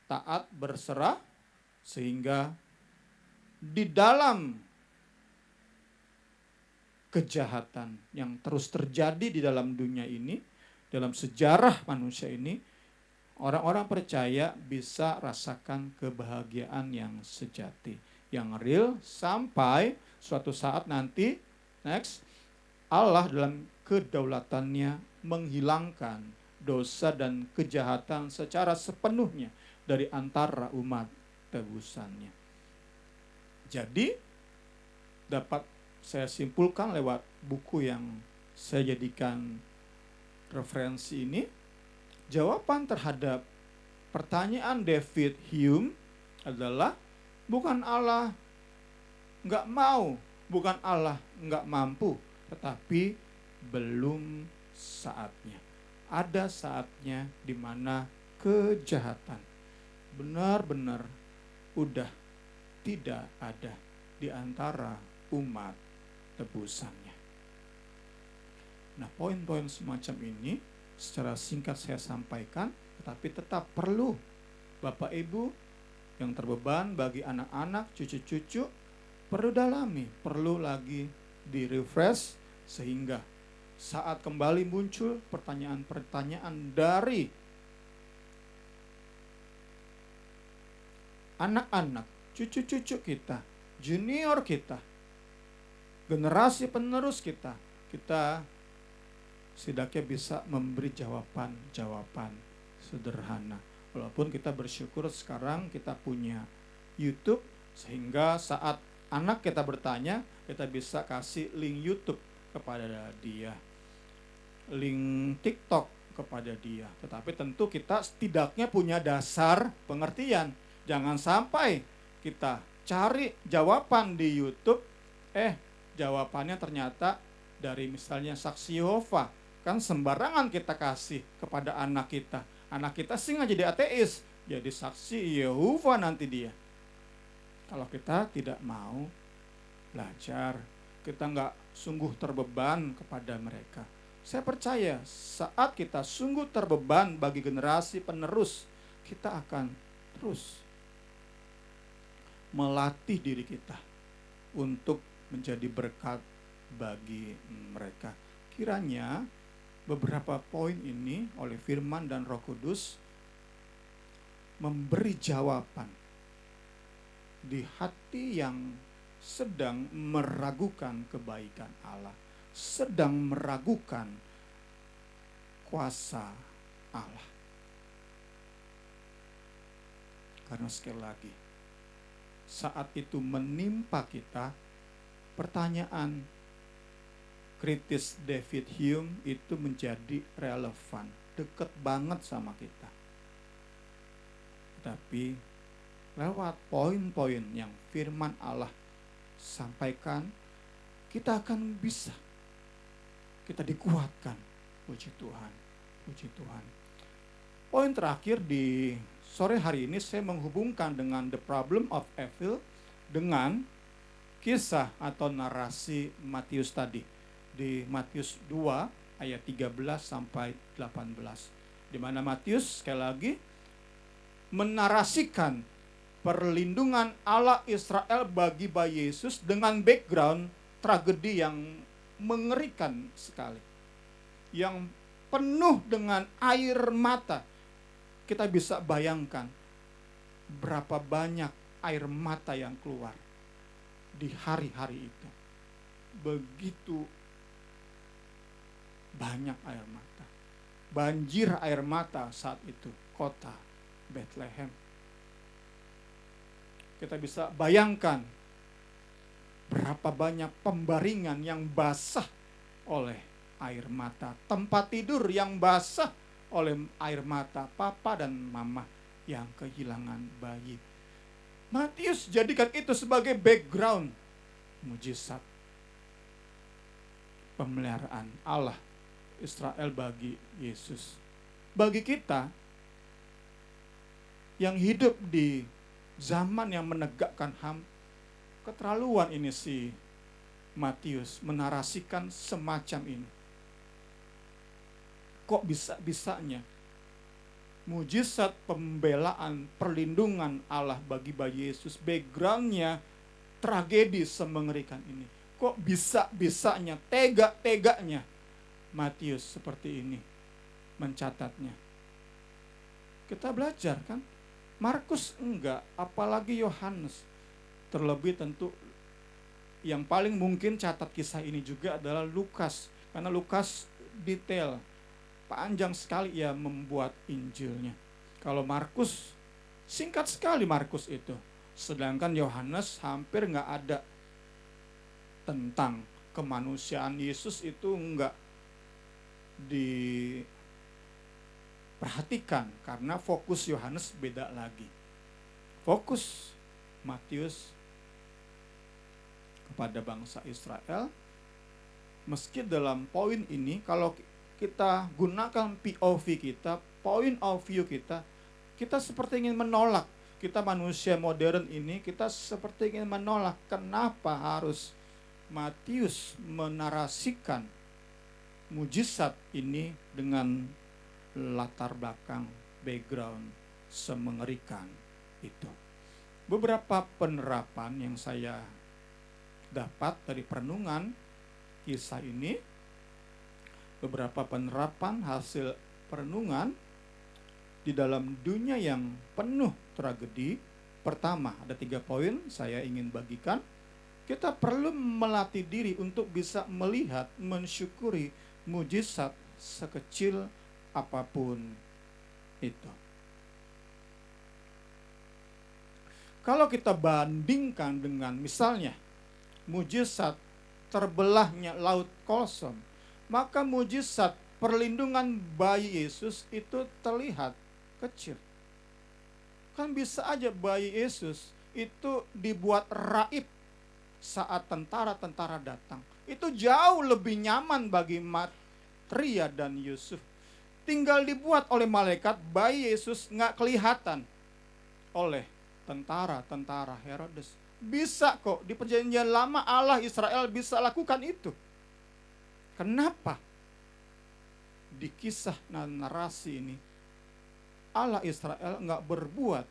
taat berserah, sehingga di dalam kejahatan yang terus terjadi di dalam dunia ini, dalam sejarah manusia ini, orang-orang percaya bisa rasakan kebahagiaan yang sejati, yang real, sampai suatu saat nanti, Allah dalam kedaulatannya menghilangkan dosa dan kejahatan secara sepenuhnya dari antara umat tebusannya. Jadi dapat saya simpulkan lewat buku yang saya jadikan referensi ini, jawaban terhadap pertanyaan David Hume adalah bukan Allah nggak mau, bukan Allah nggak mampu, tetapi belum saatnya. Ada saatnya di mana kejahatan benar-benar udah tidak ada di antara umat tebusannya. Nah, poin-poin semacam ini secara singkat saya sampaikan, tetapi tetap perlu Bapak Ibu yang terbeban, bagi anak-anak, cucu-cucu, perlu dalami, perlu lagi di-refresh, sehingga saat kembali muncul pertanyaan-pertanyaan dari anak-anak, cucu-cucu kita, junior kita, generasi penerus kita, kita setidaknya bisa memberi jawaban-jawaban sederhana. Walaupun kita bersyukur sekarang kita punya YouTube, sehingga saat anak kita bertanya, kita bisa kasih link YouTube kepada dia, link TikTok kepada dia. Tetapi tentu kita setidaknya punya dasar pengertian. Jangan sampai kita cari jawaban di YouTube, jawabannya ternyata dari misalnya saksi Yehova. Kan sembarangan kita kasih kepada anak kita. Anak kita sih nggak jadi ateis, jadi saksi Yehova nanti dia. Kalau kita tidak mau belajar, kita nggak sungguh terbeban kepada mereka. Saya percaya saat kita sungguh terbeban bagi generasi penerus, kita akan terus melatih diri kita untuk menjadi berkat bagi mereka. Kiranya beberapa poin ini oleh firman dan Roh Kudus memberi jawaban di hati yang sedang meragukan kebaikan Allah, sedang meragukan kuasa Allah. Karena sekali lagi, saat itu menimpa kita, pertanyaan kritis David Hume itu menjadi relevan, dekat banget sama kita. Tapi lewat poin-poin yang firman Allah sampaikan, kita akan bisa, kita dikuatkan. Puji Tuhan, puji Tuhan. Poin terakhir di sore hari ini saya menghubungkan dengan the problem of evil dengan kisah atau narasi Matius tadi. Di Matius 2 ayat 13 sampai 18. Di mana Matius sekali lagi menarasikan perlindungan Allah Israel bagi bayi Yesus dengan background tragedi yang mengerikan sekali. Yang penuh dengan air mata. Kita bisa bayangkan berapa banyak air mata yang keluar di hari-hari itu. Begitu banyak air mata. Banjir air mata saat itu kota Bethlehem. Kita bisa bayangkan berapa banyak pembaringan yang basah oleh air mata. Tempat tidur yang basah oleh air mata papa dan mama yang kehilangan bayi. Matius jadikan itu sebagai background mujizat pemeliharaan Allah Israel bagi Yesus. Bagi kita yang hidup di zaman yang menegakkan HAM, keterlaluan ini si Matius menarasikan semacam ini. Kok bisa-bisanya mujizat pembelaan perlindungan Allah bagi bayi Yesus, backgroundnya tragedi semengerikan ini. Kok bisa-bisanya, tega-teganya Matius seperti ini mencatatnya. Kita belajar kan, Markus enggak, apalagi Yohanes. Terlebih tentu yang paling mungkin catat kisah ini juga adalah Lukas, karena Lukas detail, panjang sekali ia membuat Injilnya. Kalau Markus singkat sekali Markus itu, sedangkan Yohanes hampir enggak ada tentang kemanusiaan Yesus itu enggak diperhatikan karena fokus Yohanes beda lagi. Fokus Matius kepada bangsa Israel. Meski dalam poin ini kalau kita gunakan POV kita, point of view kita, kita seperti ingin menolak. Kita manusia modern ini, kita seperti ingin menolak. Kenapa harus Matius menarasikan mujizat ini dengan latar belakang background semengerikan itu? Beberapa penerapan yang saya dapat dari perenungan kisah ini, beberapa penerapan hasil perenungan di dalam dunia yang penuh tragedi. Pertama, ada 3 poin saya ingin bagikan. Kita perlu melatih diri untuk bisa melihat, mensyukuri mujizat sekecil apapun itu. Kalau kita bandingkan dengan misalnya mujizat terbelahnya laut kosong, maka mujizat perlindungan bayi Yesus itu terlihat kecil. Kan bisa aja bayi Yesus itu dibuat raib saat tentara-tentara datang. Itu jauh lebih nyaman bagi Maria dan Yusuf. Tinggal dibuat oleh malaikat, bayi Yesus nggak kelihatan. oleh tentara-tentara Herodes. Bisa kok, di perjanjian lama Allah Israel bisa lakukan itu. Kenapa? Di kisah narasi ini, Allah Israel nggak berbuat,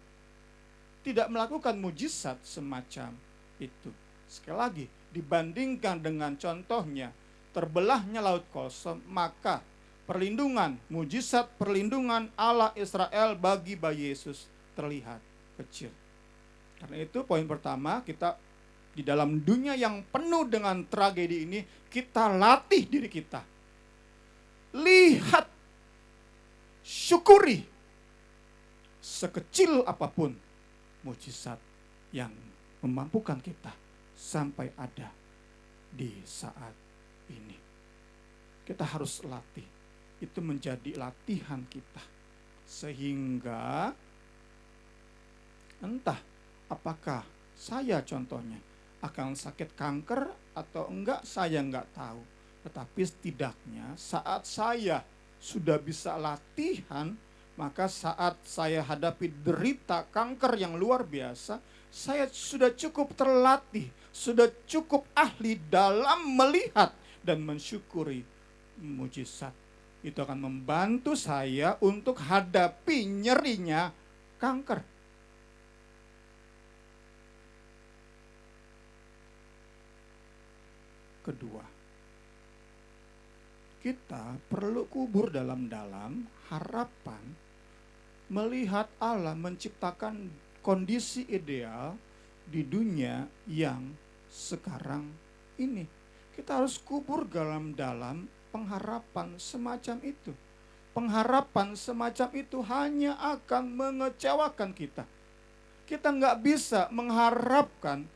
tidak melakukan mujizat semacam itu. Sekali lagi, dibandingkan dengan contohnya terbelahnya laut kosong, maka perlindungan, mujizat perlindungan Allah Israel bagi bayi Yesus terlihat kecil. Karena itu poin pertama, kita di dalam dunia yang penuh dengan tragedi ini, kita latih diri kita. Lihat, syukuri, sekecil apapun mujizat yang memampukan kita sampai ada di saat ini. Kita harus latih, itu menjadi latihan kita. Sehingga entah apakah saya contohnya akan sakit kanker atau enggak, saya enggak tahu. Tetapi setidaknya saat saya sudah bisa latihan, maka saat saya hadapi derita kanker yang luar biasa, saya sudah cukup terlatih, sudah cukup ahli dalam melihat dan mensyukuri mujizat. Itu akan membantu saya untuk hadapi nyerinya kanker. Kedua, kita perlu kubur dalam-dalam harapan melihat Allah menciptakan kondisi ideal di dunia yang sekarang ini. Kita harus kubur dalam-dalam pengharapan semacam itu. Pengharapan semacam itu hanya akan mengecewakan kita. Kita nggak bisa mengharapkan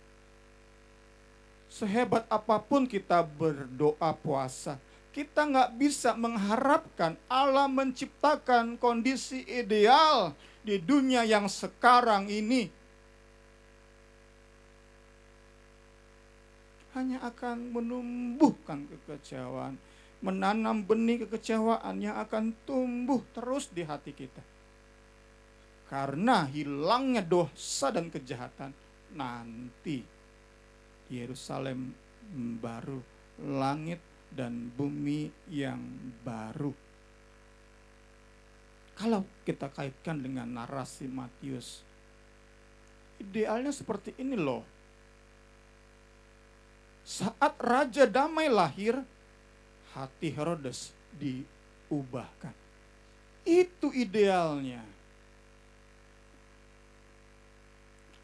sehebat apapun kita berdoa puasa. Kita nggak bisa mengharapkan Allah menciptakan kondisi ideal di dunia yang sekarang ini. Hanya akan menumbuhkan kekecewaan, menanam benih kekecewaan yang akan tumbuh terus di hati kita. Karena hilangnya dosa dan kejahatan, nanti Yerusalem baru, langit dan bumi yang baru. Kalau kita kaitkan dengan narasi Matius, idealnya seperti ini loh. Saat Raja Damai lahir, hati Herodes diubahkan. Itu idealnya.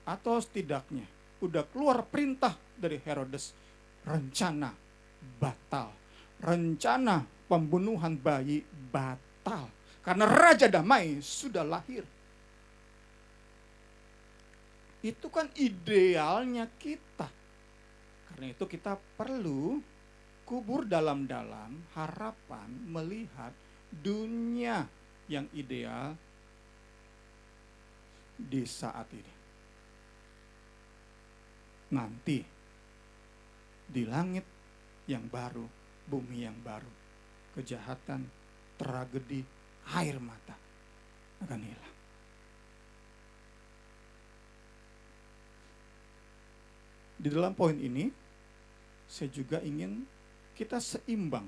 Atau setidaknya udah keluar perintah dari Herodes, rencana batal, rencana pembunuhan bayi batal, karena Raja Damai sudah lahir. Itu kan idealnya kita. Karena itu kita perlu kubur dalam-dalam harapan melihat dunia yang ideal di saat ini. Nanti di langit yang baru, bumi yang baru, kejahatan, tragedi, air mata akan hilang. Di dalam poin ini, saya juga ingin kita seimbang.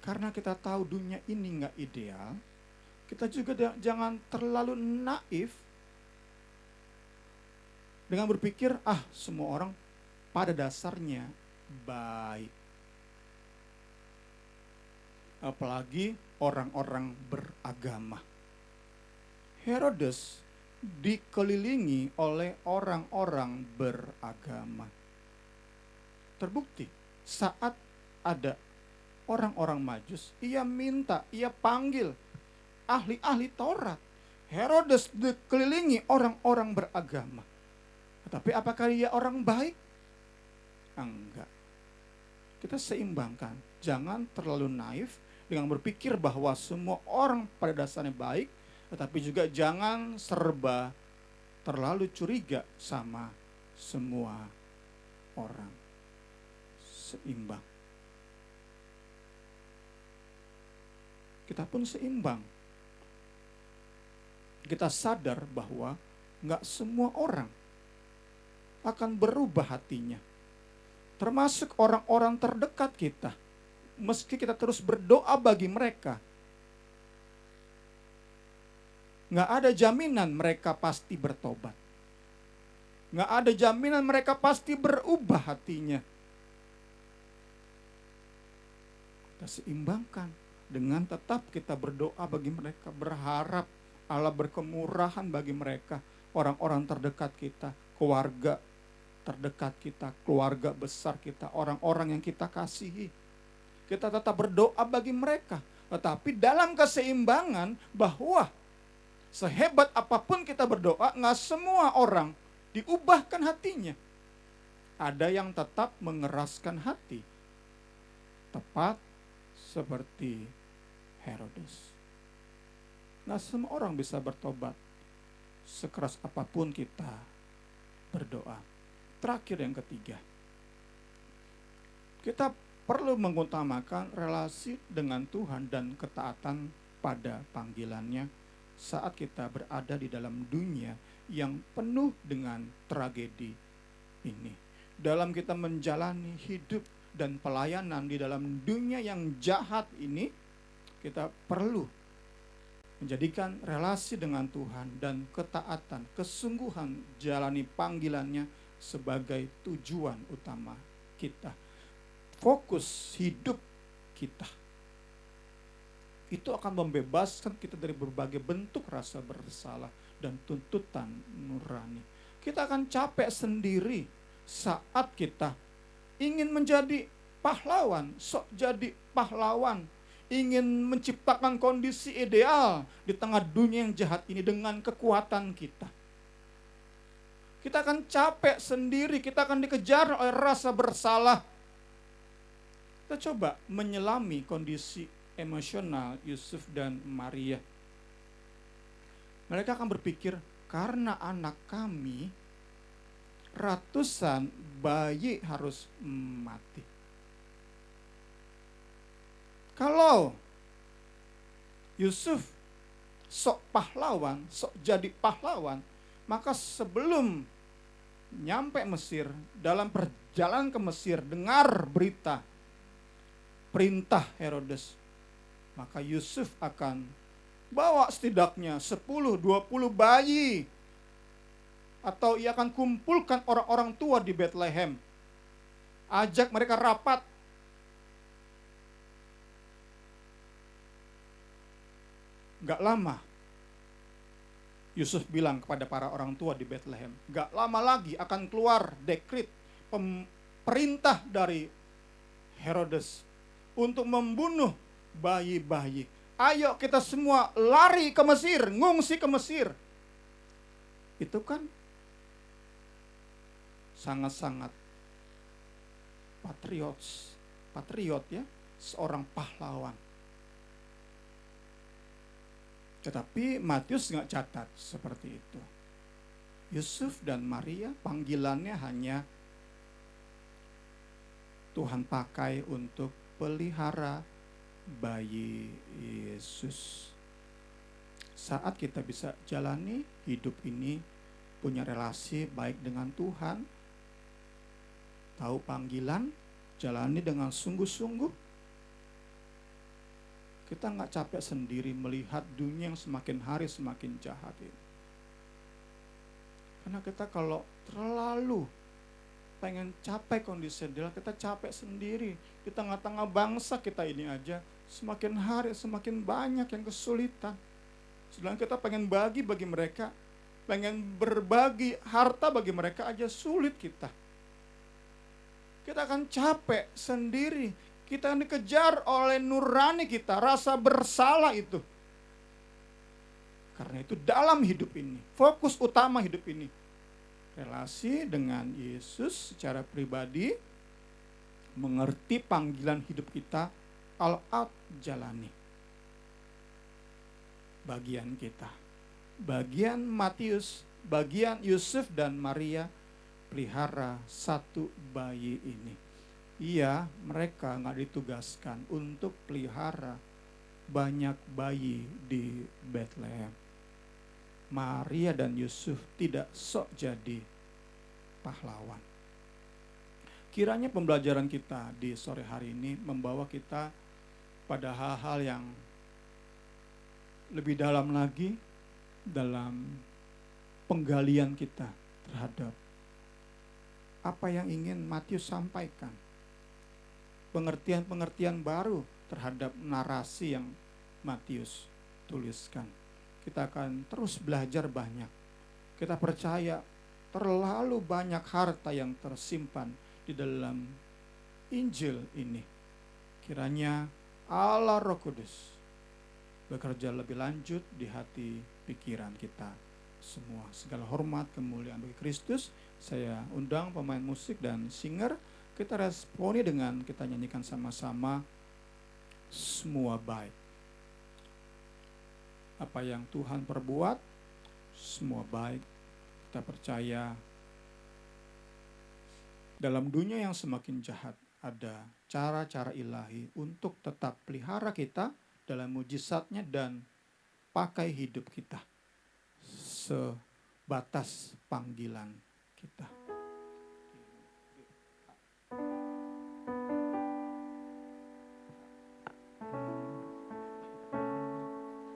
Karena kita tahu dunia ini nggak ideal, kita juga jangan terlalu naif dengan berpikir, semua orang pada dasarnya baik. Apalagi orang-orang beragama. Herodes dikelilingi oleh orang-orang beragama. Terbukti saat ada orang-orang Majus, ia panggil ahli-ahli Taurat. Herodes dikelilingi orang-orang beragama. Tetapi apakah dia orang baik? Enggak. Kita seimbangkan. Jangan terlalu naif dengan berpikir bahwa semua orang pada dasarnya baik, tetapi juga jangan serba terlalu curiga sama semua orang. Seimbang. Kita pun seimbang. kita sadar bahwa nggak semua orang akan berubah hatinya. Termasuk orang-orang terdekat kita. Meski kita terus berdoa bagi mereka, nggak ada jaminan mereka pasti bertobat. Nggak ada jaminan mereka pasti berubah hatinya. Kita seimbangkan dengan tetap kita berdoa bagi mereka, berharap Allah berkemurahan bagi mereka, orang-orang terdekat kita, keluarga terdekat kita, keluarga besar kita, orang-orang yang kita kasihi. Kita tetap berdoa bagi mereka. Tetapi dalam keseimbangan bahwa sehebat apapun kita berdoa, nggak semua orang diubahkan hatinya. Ada yang tetap mengeraskan hati. Tepat seperti Herodes. Nggak semua orang bisa bertobat. Sekeras apapun kita berdoa. Terakhir yang ketiga. Kita perlu mengutamakan relasi dengan Tuhan dan ketaatan pada panggilannya saat kita berada di dalam dunia yang penuh dengan tragedi ini. Dalam kita menjalani hidup dan pelayanan di dalam dunia yang jahat ini, kita perlu menjadikan relasi dengan Tuhan dan ketaatan, kesungguhan jalani panggilannya sebagai tujuan utama kita. Fokus hidup kita. Itu akan membebaskan kita dari berbagai bentuk rasa bersalah dan tuntutan nurani. Kita akan capek sendiri saat kita ingin menjadi pahlawan, sok jadi pahlawan, ingin menciptakan kondisi ideal di tengah dunia yang jahat ini dengan kekuatan kita. Kita akan capek sendiri, kita akan dikejar oleh rasa bersalah. Kita coba menyelami kondisi emosional Yusuf dan Maria. Mereka akan berpikir, karena anak kami ratusan bayi harus mati. Kalau Yusuf sok pahlawan, sok jadi pahlawan, maka sebelum nyampe Mesir, dalam perjalanan ke Mesir, dengar berita perintah Herodes, maka Yusuf akan bawa setidaknya 10-20 bayi, atau ia akan kumpulkan orang-orang tua di Bethlehem, ajak mereka rapat. Gak lama Yusuf bilang kepada para orang tua di Bethlehem, gak lama lagi akan keluar dekret perintah dari Herodes untuk membunuh bayi-bayi. Ayo kita semua lari ke Mesir, ngungsi ke Mesir. Itu kan sangat-sangat patriot ya, seorang pahlawan. Tetapi Matius nggak catat seperti itu. Yusuf dan Maria panggilannya hanya Tuhan pakai untuk pelihara bayi Yesus. Saat kita bisa jalani hidup ini, punya relasi baik dengan Tuhan, tahu panggilan, jalani dengan sungguh-sungguh, kita nggak capek sendiri melihat dunia yang semakin hari semakin jahat ini. Karena kita kalau terlalu pengen capai kondisi ideal, kita capek sendiri. Di tengah-tengah bangsa kita ini aja, semakin hari semakin banyak yang kesulitan. Sedangkan kita pengen bagi mereka, pengen berbagi harta bagi mereka aja sulit kita. Kita akan capek sendiri. Kita akan dikejar oleh nurani kita, rasa bersalah itu. Karena itu dalam hidup ini, fokus utama hidup ini, relasi dengan Yesus secara pribadi, mengerti panggilan hidup kita, all out jalani. Bagian kita, bagian Matius, bagian Yusuf dan Maria, pelihara satu bayi ini. Iya, mereka nggak ditugaskan untuk pelihara banyak bayi di Bethlehem. Maria dan Yusuf tidak sok jadi pahlawan. Kiranya pembelajaran kita di sore hari ini membawa kita pada hal-hal yang lebih dalam lagi dalam penggalian kita terhadap apa yang ingin Matius sampaikan. Pengertian-pengertian baru terhadap narasi yang Matius tuliskan. Kita akan terus belajar banyak. Kita percaya terlalu banyak harta yang tersimpan di dalam Injil ini. Kiranya Allah Roh Kudus bekerja lebih lanjut di hati pikiran kita semua. Segala hormat kemuliaan bagi Kristus. Saya undang pemain musik dan singer. Kita responi dengan kita nyanyikan sama-sama semua baik. Apa yang Tuhan perbuat semua baik. Kita percaya dalam dunia yang semakin jahat ada cara-cara ilahi untuk tetap pelihara kita dalam mujizatnya dan pakai hidup kita sebatas panggilan kita.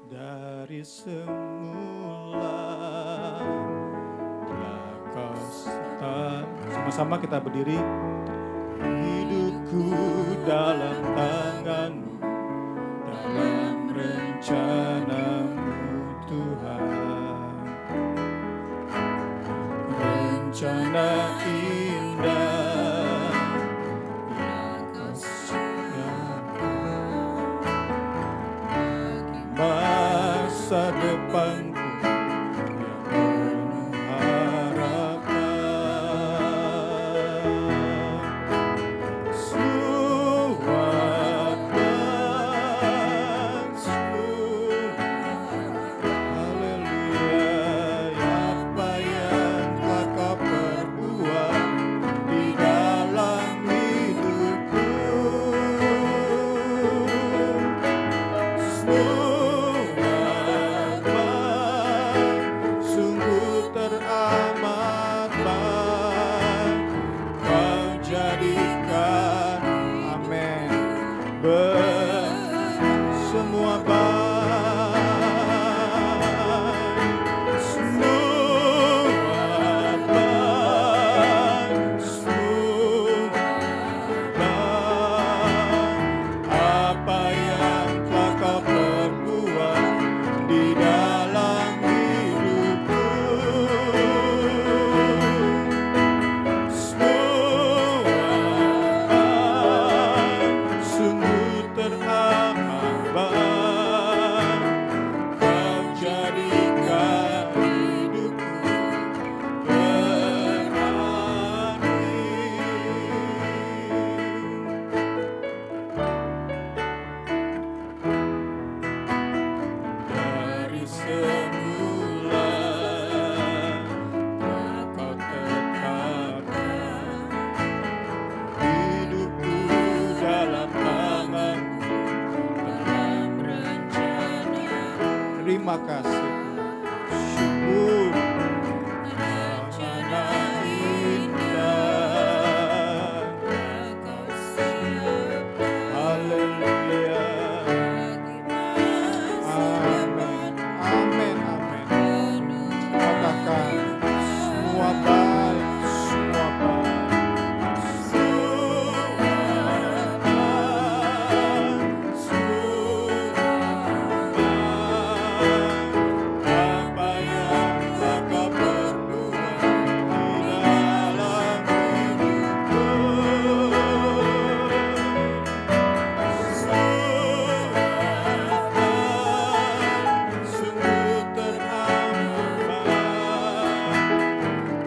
Dari semula telah kau serta. Sama-sama kita berdiri. Hidupku dalam tangan-Mu, dalam rencana-Mu Tuhan. Rencana indah yang Kau siapkan masa depanku yang penuh harapan. Suapkan semua, haleluya, apa yang telah Kau perbuat di dalam hidupku. Sungguh teramat baik Kau jadikan, amin, semua baik, semua baik, apa yang telah Kau perbuat di dalam hidupku. Semua baik, sungguh teramat baik Kau jadikan hidupku berani. Dari semula telah Kau tetapkan hidupku dalam tangan-Mu, dalam rencana. Terima kasih, syukur, rencana indah Kau siapkan. Haleluya. Amin, amin, amin. Katakan semua baik, semua baik, semua baik, semua baik. Apa yang telah Kau perbuat di dalam hidupku. Sungguh teramat baik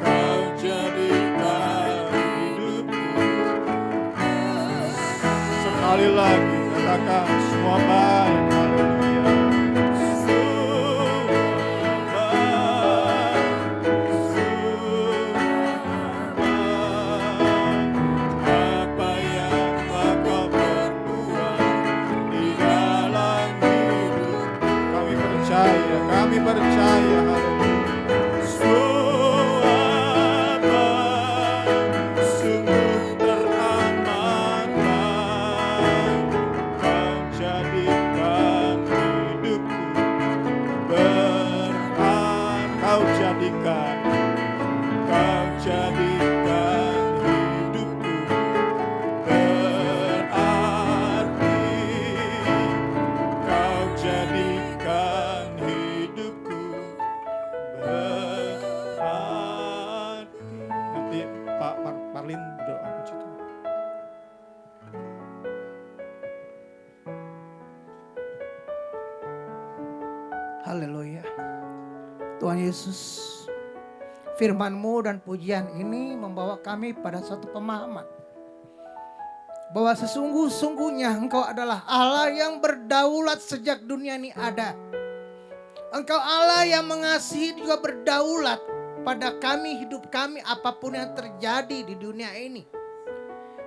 Kau jadikan hidupku. Sekali lagi katakan semua baik, haleluya. Semua baik, semua baik. Apa yang telah Kau perbuat di dalam hidup. Kami percaya, haleluya. Yesus, firman-Mu dan pujian ini membawa kami pada satu pemahaman bahwa sesungguh-sungguhnya Engkau adalah Allah yang berdaulat sejak dunia ini ada. Engkau Allah yang mengasihi juga berdaulat pada kami, hidup kami, apapun yang terjadi di dunia ini.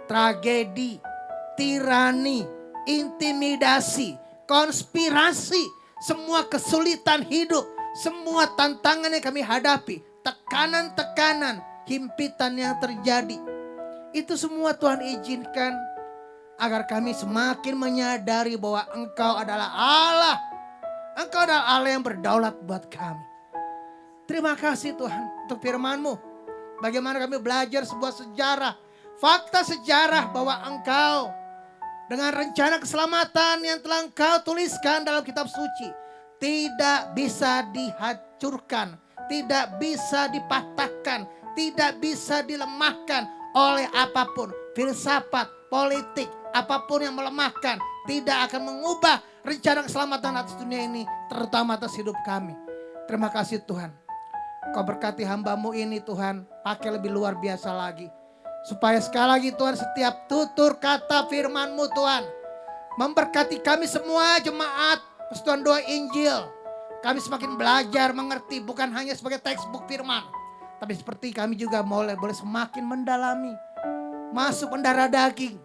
Tragedi, tirani, intimidasi, konspirasi, semua kesulitan hidup, semua tantangan yang kami hadapi, tekanan-tekanan, himpitan yang terjadi. Itu semua Tuhan izinkan agar kami semakin menyadari bahwa Engkau adalah Allah. Engkau adalah Allah yang berdaulat buat kami. Terima kasih Tuhan untuk firman-Mu. Bagaimana kami belajar sebuah sejarah, fakta sejarah bahwa Engkau dengan rencana keselamatan yang telah Engkau tuliskan dalam kitab suci tidak bisa dihancurkan, tidak bisa dipatahkan, tidak bisa dilemahkan oleh apapun, filsafat, politik, apapun yang melemahkan, tidak akan mengubah rencana keselamatan atas dunia ini, terutama atas hidup kami. Terima kasih Tuhan. Kau berkati hamba-Mu ini Tuhan, pakai lebih luar biasa lagi. Supaya sekali lagi Tuhan, setiap tutur kata firman-Mu Tuhan, memberkati kami semua jemaat persekutuan doa Injil. Kami semakin belajar mengerti, bukan hanya sebagai textbook firman, tapi seperti kami juga boleh semakin mendalami, masuk mendarah daging,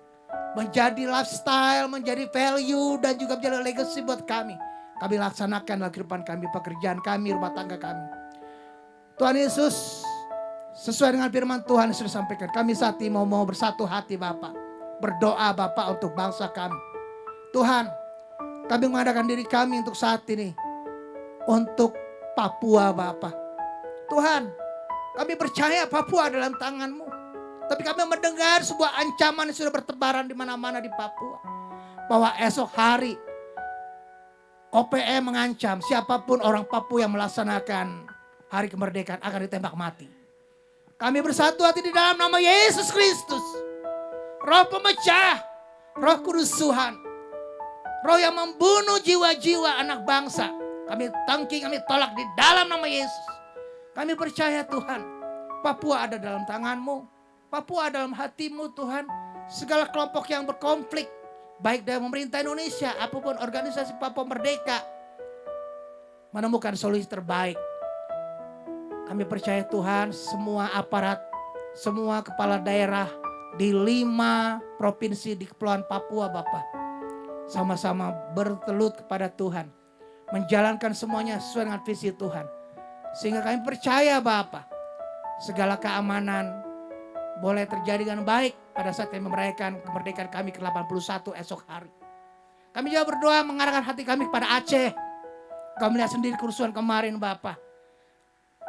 menjadi lifestyle, menjadi value, dan juga menjadi legacy buat kami. Kami laksanakan dalam kehidupan kami, pekerjaan kami, rumah tangga kami. Tuhan Yesus, sesuai dengan firman Tuhan yang sudah disampaikan, kami saat ini mau bersatu hati Bapak, berdoa Bapak untuk bangsa kami. Tuhan, kami mengadakan diri kami untuk saat ini, untuk Papua Bapak. Tuhan, kami percaya Papua dalam tangan-Mu. Tapi kami mendengar sebuah ancaman yang sudah bertebaran di mana-mana di Papua. Bahwa esok hari OPM mengancam siapapun orang Papua yang melaksanakan hari kemerdekaan akan ditembak mati. Kami bersatu hati di dalam nama Yesus Kristus. Roh pemecah, roh kudus Tuhan, roh yang membunuh jiwa-jiwa anak bangsa, kami tangking, kami tolak di dalam nama Yesus. Kami percaya Tuhan, Papua ada dalam tangan-Mu. Papua dalam hati-Mu Tuhan. Segala kelompok yang berkonflik, baik dari pemerintah Indonesia, apapun organisasi Papua Merdeka, menemukan solusi terbaik. Kami percaya Tuhan, semua aparat, semua kepala daerah di 5 provinsi di Kepulauan Papua Bapak, sama-sama bertelut kepada Tuhan, menjalankan semuanya sesuai dengan visi Tuhan. Sehingga kami percaya Bapak, segala keamanan boleh terjadi dengan baik pada saat kami merayakan kemerdekaan kami ke-81 esok hari. Kami juga berdoa mengarahkan hati kami kepada Aceh. Kami melihat sendiri kerusuhan kemarin Bapak,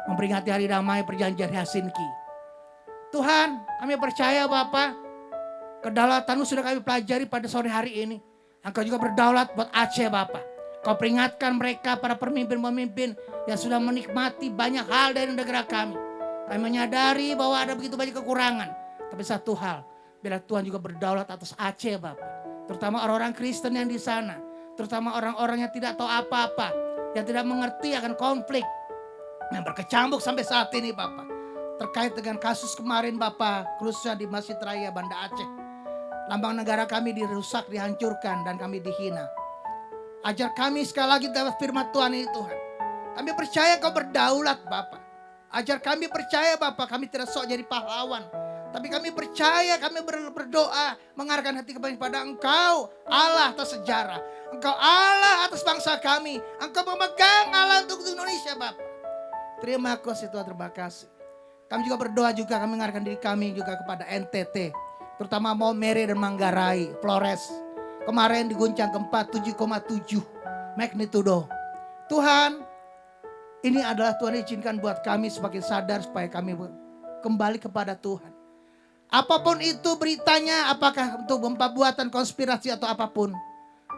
memperingati hari damai perjanjian Helsinki. Tuhan, kami percaya Bapak, kedaulatan-Mu sudah kami pelajari pada sore hari ini. Engkau juga berdaulat buat Aceh Bapak. Kau peringatkan mereka, para pemimpin-pemimpin yang sudah menikmati banyak hal dari negara kami. Kami menyadari bahwa ada begitu banyak kekurangan. Tapi satu hal, biarlah Tuhan juga berdaulat atas Aceh Bapak. Terutama orang-orang Kristen yang di sana. Terutama orang-orang yang tidak tahu apa-apa. Yang tidak mengerti akan konflik yang berkecamuk sampai saat ini Bapak. Terkait dengan kasus kemarin Bapak, khususnya di Masjid Raya Banda Aceh. Lambang negara kami dirusak, dihancurkan, dan kami dihina. Ajar kami sekali lagi dalam firman Tuhan ini Tuhan. Kami percaya Kau berdaulat Bapak. Ajar kami percaya Bapak, kami tidak sok jadi pahlawan. Tapi kami percaya, kami berdoa, mengarahkan hati kami kepada Engkau, Allah atas sejarah. Engkau Allah atas bangsa kami. Engkau pemegang Allah untuk Indonesia Bapak. Terima kasih Tuhan, terima kasih. Kami juga berdoa juga, kami mengarahkan diri kami juga kepada NTT. Terutama Maumere dan Manggarai, Flores. Kemarin diguncang gempa 7,7 magnitudo. Tuhan, ini adalah Tuhan izinkan buat kami semakin sadar supaya kami kembali kepada Tuhan. Apapun itu beritanya, apakah untuk gempa buatan, konspirasi atau apapun,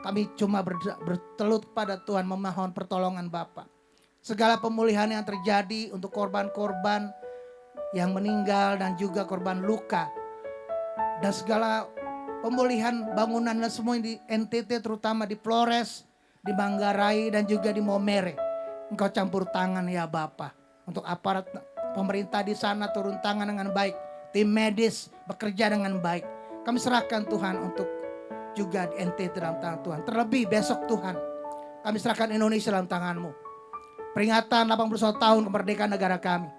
kami cuma bertelut kepada Tuhan, memohon pertolongan Bapa. Segala pemulihan yang terjadi untuk korban-korban yang meninggal dan juga korban luka, dan segala pemulihan bangunan dan semua di NTT, terutama di Flores, di Manggarai dan juga di Maumere. Engkau campur tangan ya Bapa. Untuk aparat pemerintah di sana turun tangan dengan baik. Tim medis bekerja dengan baik. Kami serahkan Tuhan untuk juga di NTT dalam tangan Tuhan. Terlebih besok Tuhan, kami serahkan Indonesia dalam tangan-Mu. Peringatan 81 tahun kemerdekaan negara kami.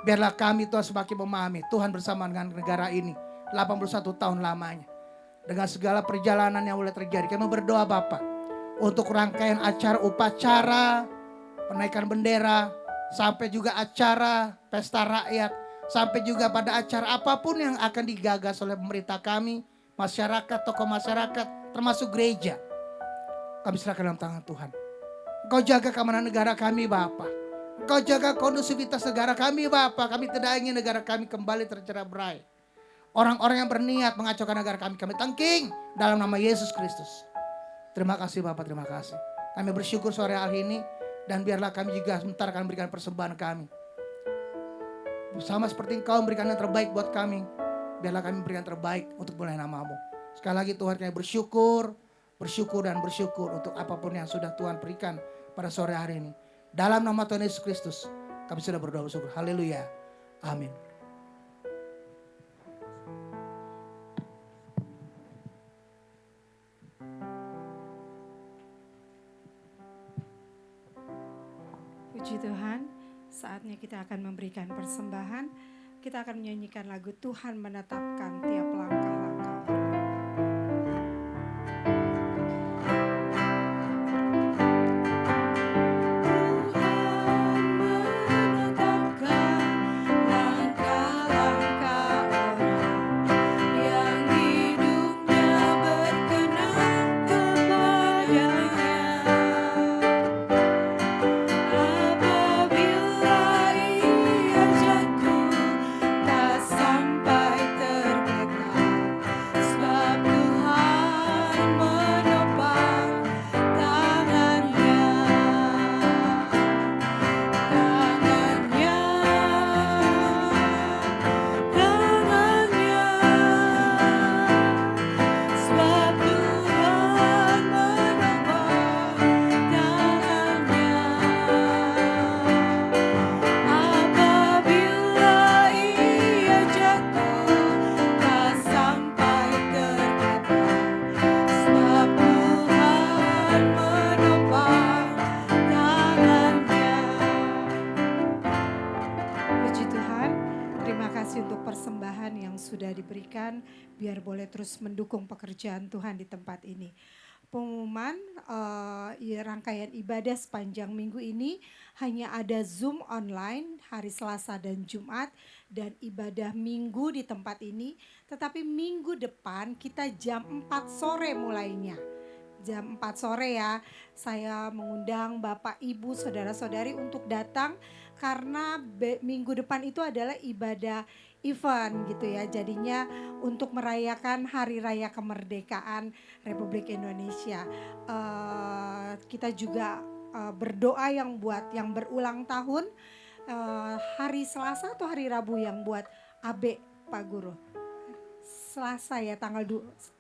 Biarlah kami Tuhan semakin memahami Tuhan bersama dengan negara ini 81 tahun lamanya. Dengan segala perjalanan yang boleh terjadi, kami berdoa Bapa untuk rangkaian acara upacara penaikan bendera, sampai juga acara pesta rakyat, sampai juga pada acara apapun yang akan digagas oleh pemerintah kami, masyarakat, tokoh masyarakat, termasuk gereja. Kami serahkan dalam tangan Tuhan. Engkau jaga keamanan negara kami Bapa. Engkau jaga kondusivitas negara kami Bapa. Kami tidak ingin negara kami kembali tercerai-berai. Orang-orang yang berniat mengacaukan negara kami tangking dalam nama Yesus Kristus. Terima kasih Bapak, terima kasih. Kami bersyukur sore hari ini. Dan biarlah kami juga sebentar akan memberikan persembahan kami. Sama seperti Engkau memberikan yang terbaik buat kami. Biarlah kami memberikan yang terbaik untuk mulia nama-Mu. Sekali lagi Tuhan, kami bersyukur untuk apapun yang sudah Tuhan berikan pada sore hari ini. Dalam nama Tuhan Yesus Kristus, kami sudah berdoa bersyukur. Haleluya. Amin. Puji Tuhan, saatnya kita akan memberikan persembahan. Kita akan menyanyikan lagu Tuhan menetapkan tiap langkah-langkah. Biar boleh terus mendukung pekerjaan Tuhan di tempat ini. Pengumuman rangkaian ibadah sepanjang minggu ini hanya ada Zoom online hari Selasa dan Jumat dan ibadah minggu di tempat ini. Tetapi minggu depan kita jam 4 sore mulainya. Jam 4 sore ya, saya mengundang Bapak, Ibu, Saudara-saudari untuk datang karena minggu depan itu adalah ibadah event gitu ya. Jadinya untuk merayakan Hari Raya Kemerdekaan Republik Indonesia. Kita juga berdoa yang berulang tahun hari Selasa atau hari Rabu yang buat AB Pak Guru. Selasa ya tanggal 12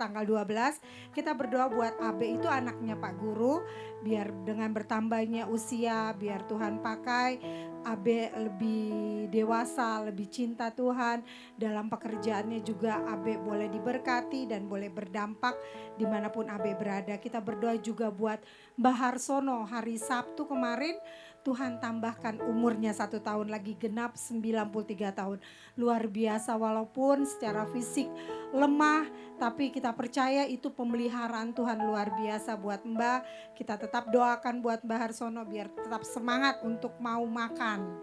kita berdoa buat AB itu anaknya Pak Guru, biar dengan bertambahnya usia biar Tuhan pakai AB lebih dewasa, lebih cinta Tuhan, dalam pekerjaannya juga AB boleh diberkati dan boleh berdampak dimanapun AB berada. Kita berdoa juga buat Mbah Harsono, hari Sabtu kemarin Tuhan tambahkan umurnya 1 tahun lagi, genap 93 tahun. Luar biasa, walaupun secara fisik lemah, tapi kita percaya itu pemeliharaan Tuhan luar biasa buat Mbak. Kita tetap doakan buat Mbah Harsono biar tetap semangat untuk mau makan.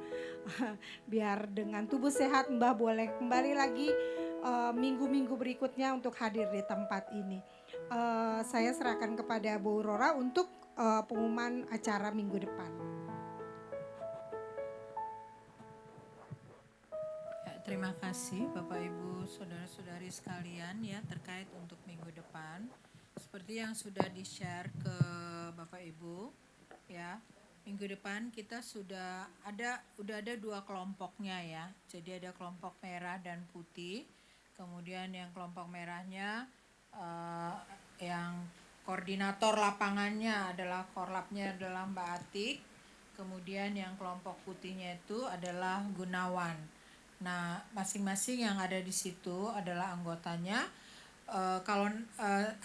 Biar dengan tubuh sehat Mbah boleh kembali lagi minggu-minggu berikutnya untuk hadir di tempat ini. Saya serahkan kepada Bu Rora untuk pengumuman acara minggu depan. Terima kasih Bapak Ibu Saudara-saudari sekalian ya terkait untuk minggu depan. Seperti yang sudah di-share ke Bapak Ibu ya. Minggu depan kita udah ada 2 kelompoknya ya. Jadi ada kelompok merah dan putih. Kemudian yang kelompok merahnya yang koordinator lapangannya adalah korlapnya adalah Mbak Atik. kemudian yang kelompok putihnya itu adalah Gunawan. Nah, masing-masing yang ada di situ adalah anggotanya. Kalau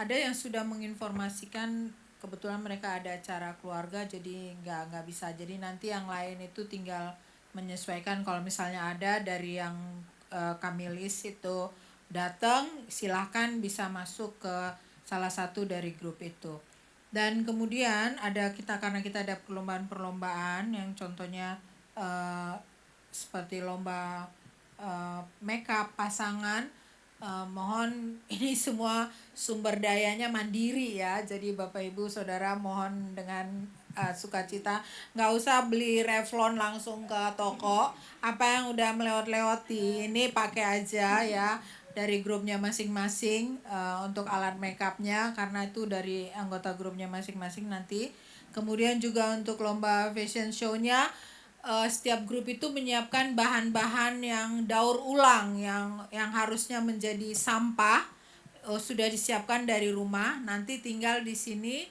ada yang sudah menginformasikan, kebetulan mereka ada acara keluarga, jadi nggak bisa. Jadi nanti yang lain itu tinggal menyesuaikan. Kalau misalnya ada dari yang kami list itu datang, silahkan bisa masuk ke salah satu dari grup itu. Dan kemudian karena kita ada perlombaan-perlombaan yang contohnya seperti lomba makeup pasangan, mohon ini semua sumber dayanya mandiri ya. Jadi Bapak Ibu Saudara mohon dengan sukacita, nggak usah beli Revlon langsung ke toko. Apa yang udah melewat-lewat di ini pakai aja ya dari grupnya masing-masing untuk alat makeupnya, karena itu dari anggota grupnya masing-masing nanti. Kemudian juga untuk lomba fashion show-nya, setiap grup itu menyiapkan bahan-bahan yang daur ulang yang harusnya menjadi sampah, sudah disiapkan dari rumah, nanti tinggal di sini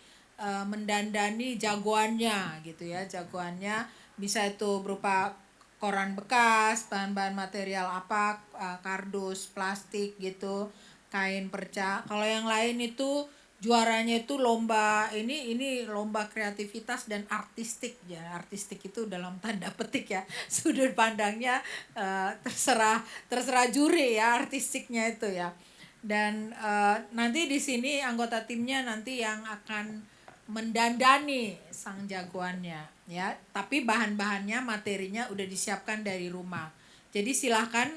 mendandani jagoannya gitu ya. Jagoannya bisa itu berupa koran bekas, bahan-bahan material apa, kardus, plastik gitu, kain perca. Kalau yang lain itu juaranya itu lomba ini lomba kreativitas dan artistik ya. Artistik itu dalam tanda petik ya, sudut pandangnya terserah juri ya, artistiknya itu ya. Dan nanti di sini anggota timnya nanti yang akan mendandani sang jagoannya ya, tapi bahan-bahannya, materinya udah disiapkan dari rumah. Jadi silahkan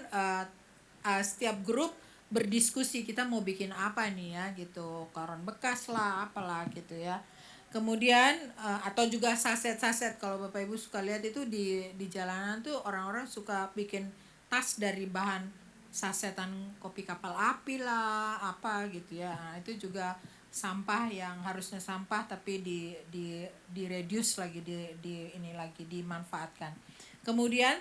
setiap grup berdiskusi, kita mau bikin apa nih ya gitu, koran bekas lah apalah gitu ya. Kemudian atau juga saset-saset, kalau Bapak Ibu suka lihat itu di jalanan tuh orang-orang suka bikin tas dari bahan sasetan kopi kapal api lah apa gitu ya. Nah, itu juga sampah yang harusnya sampah tapi di reduce lagi, di ini lagi dimanfaatkan. Kemudian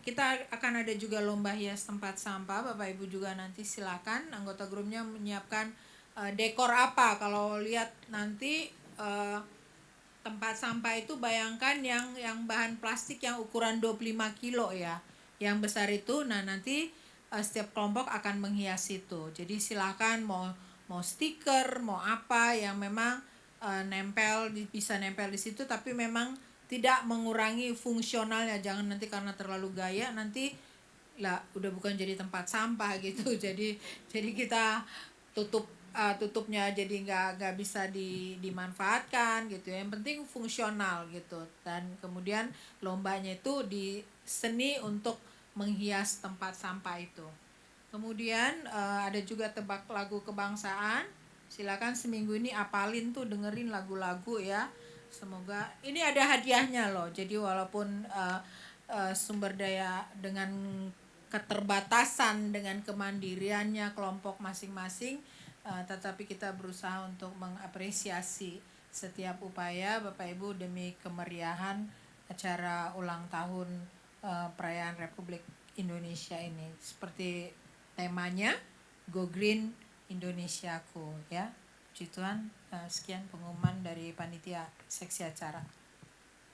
kita akan ada juga lomba hias tempat sampah. Bapak Ibu juga nanti silakan anggota grupnya menyiapkan dekor apa. Kalau lihat nanti tempat sampah itu bayangkan yang bahan plastik yang ukuran 25 kilo ya. Yang besar itu, nah nanti setiap kelompok akan menghias itu. Jadi silakan mau stiker, mau apa yang memang bisa nempel di situ, tapi memang tidak mengurangi fungsionalnya. Jangan nanti karena terlalu gaya nanti lah udah bukan jadi tempat sampah gitu. Jadi kita tutupnya jadi nggak bisa dimanfaatkan gitu. Yang penting fungsional gitu. Dan kemudian lombanya itu di seni untuk menghias tempat sampah itu. Kemudian ada juga tebak lagu kebangsaan. Silakan seminggu ini apalin tuh, dengerin lagu-lagu ya. Semoga ini ada hadiahnya loh. Jadi walaupun sumber daya dengan keterbatasan, dengan kemandiriannya kelompok masing-masing, tetapi kita berusaha untuk mengapresiasi setiap upaya Bapak Ibu demi kemeriahan acara ulang tahun perayaan Republik Indonesia ini. Seperti temanya Go Green Indonesiaku ya. Puji Tuhan, sekian pengumuman dari panitia seksi acara.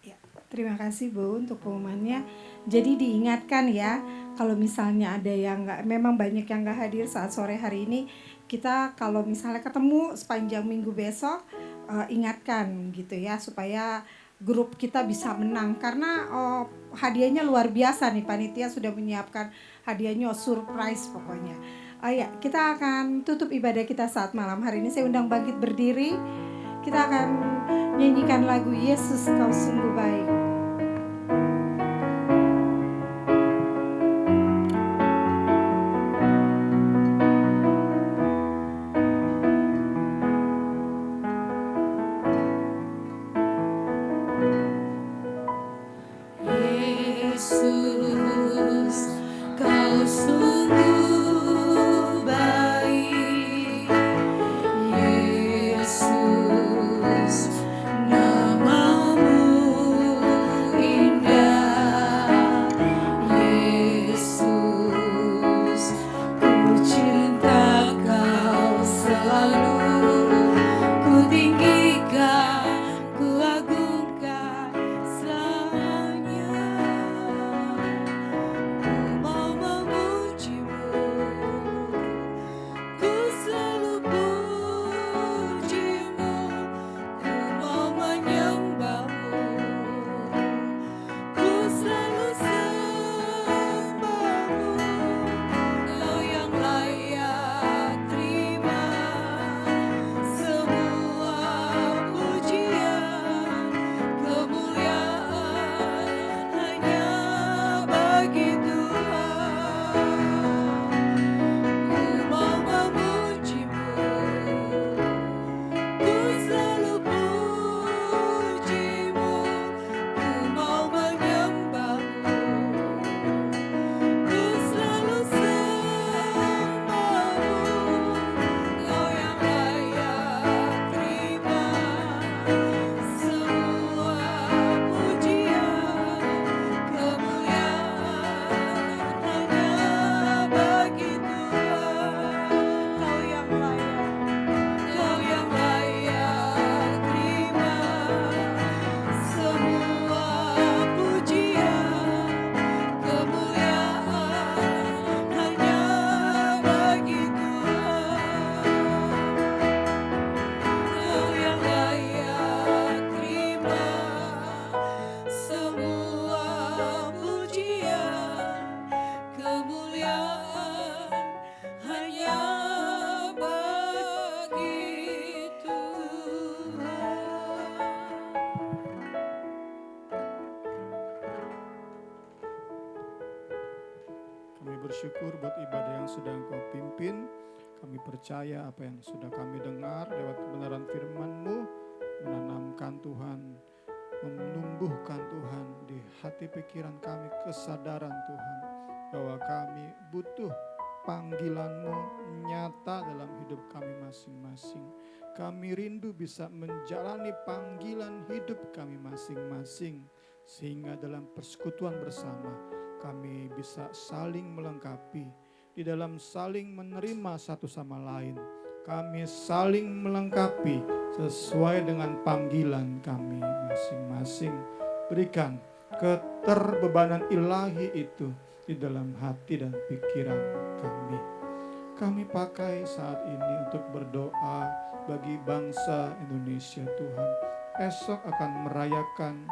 Ya, terima kasih Bu untuk pengumumannya. Jadi diingatkan ya, kalau misalnya ada yang memang banyak yang nggak hadir saat sore hari ini, kita kalau misalnya ketemu sepanjang minggu besok, ingatkan gitu ya, supaya grup kita bisa menang. Karena hadiahnya luar biasa nih, panitia sudah menyiapkan hadiahnya surprise pokoknya. Ya, kita akan tutup ibadah kita saat malam hari ini. Saya undang bangkit berdiri. Kita akan nyanyikan lagu Yesus Kau Sungguh Baik. Yesus, Kau sungguh baik. Yesus, namamu Kami bersyukur buat ibadah yang sudah Engkau pimpin. Kami percaya apa yang sudah kami dengar lewat kebenaran firman-Mu menanamkan Tuhan, menumbuhkan Tuhan di hati pikiran kami kesadaran Tuhan bahwa kami butuh panggilan-Mu nyata dalam hidup kami masing-masing. Kami rindu bisa menjalani panggilan hidup kami masing-masing, sehingga dalam persekutuan bersama kami bisa saling melengkapi. Di dalam saling menerima satu sama lain, kami saling melengkapi sesuai dengan panggilan kami masing-masing. Berikan keterbebanan ilahi itu di dalam hati dan pikiran kami. Kami pakai saat ini untuk berdoa bagi bangsa Indonesia Tuhan. Esok akan merayakan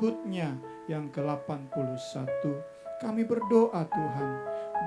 HUT-nya yang ke-81. Kami berdoa Tuhan,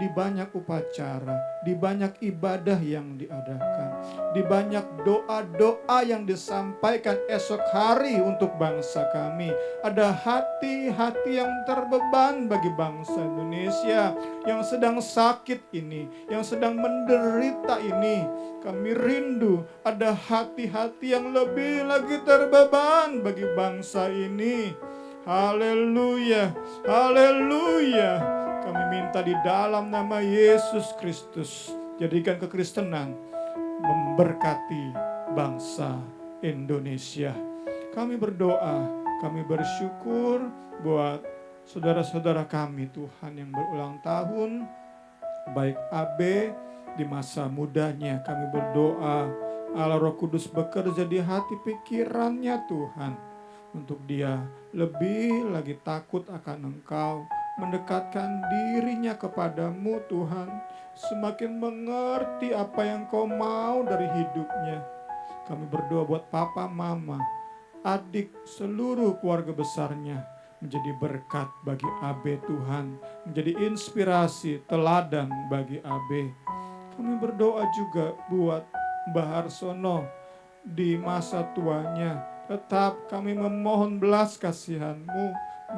di banyak upacara, di banyak ibadah yang diadakan, di banyak doa-doa yang disampaikan esok hari untuk bangsa kami. Ada hati-hati yang terbeban bagi bangsa Indonesia yang sedang sakit ini, yang sedang menderita ini. Kami rindu ada hati-hati yang lebih lagi terbeban bagi bangsa ini. Haleluya, haleluya. Kami minta di dalam nama Yesus Kristus, jadikan kekristenan memberkati bangsa Indonesia. Kami berdoa, kami bersyukur buat saudara-saudara kami Tuhan yang berulang tahun, baik AB di masa mudanya. Kami berdoa Allah Roh Kudus bekerja di hati pikirannya Tuhan, untuk dia lebih lagi takut akan Engkau, mendekatkan dirinya kepadamu Tuhan, semakin mengerti apa yang Kau mau dari hidupnya. Kami berdoa buat papa, mama, adik, seluruh keluarga besarnya, menjadi berkat bagi AB Tuhan, menjadi inspirasi, teladan bagi AB. Kami berdoa juga buat Mbah Harsono di masa tuanya. Tetap kami memohon belas kasihan-Mu,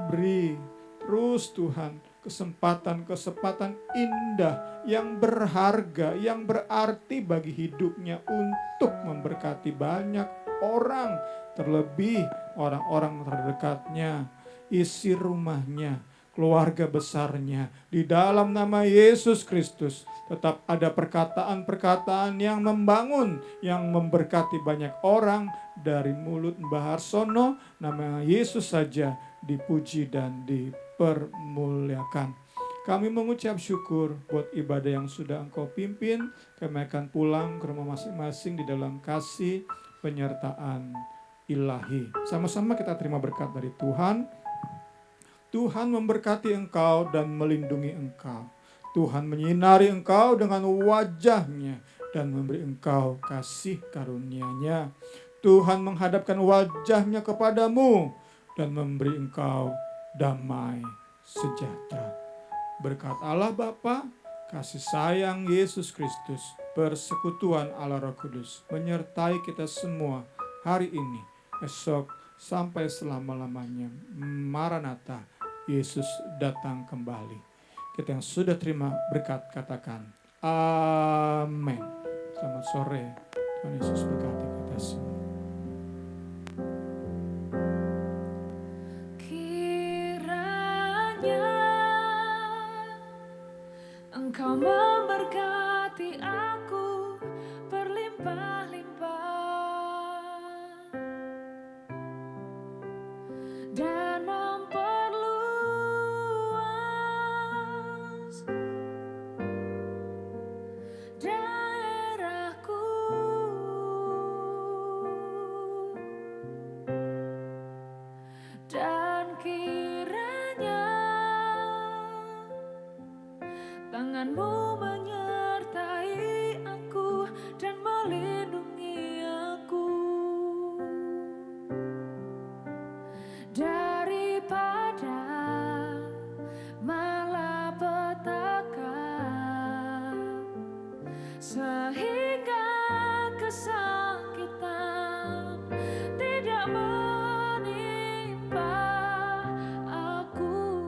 beri terus Tuhan kesempatan-kesempatan indah yang berharga, yang berarti bagi hidupnya untuk memberkati banyak orang, terlebih orang-orang terdekatnya, isi rumahnya, keluarga besarnya. Di dalam nama Yesus Kristus tetap ada perkataan-perkataan yang membangun, yang memberkati banyak orang dari mulut Mbah Harsono. Nama Yesus saja dipuji dan dipermuliakan. Kami mengucap syukur buat ibadah yang sudah Engkau pimpin. Kami akan pulang ke rumah masing-masing di dalam kasih penyertaan ilahi. Sama-sama kita terima berkat dari Tuhan. Tuhan memberkati engkau dan melindungi engkau. Tuhan menyinari engkau dengan wajah-Nya dan memberi engkau kasih karunia-Nya. Tuhan menghadapkan wajah-Nya kepadamu dan memberi engkau damai sejahtera. Berkat Allah Bapa, kasih sayang Yesus Kristus, persekutuan Allah Roh Kudus menyertai kita semua hari ini, esok, sampai selama-lamanya. Maranatha, Yesus datang kembali. Kita yang sudah terima berkat katakan amin. Selamat sore, Tuhan Yesus berkati kita semua. Kiranya Engkau memberkati aku berlimpah-limpah dan memperluas daerahku, dan kiranya tangan-Mu menyertai aku dan melindungi aku daripada malapetaka, sehingga kesakitan tidak menimpa aku.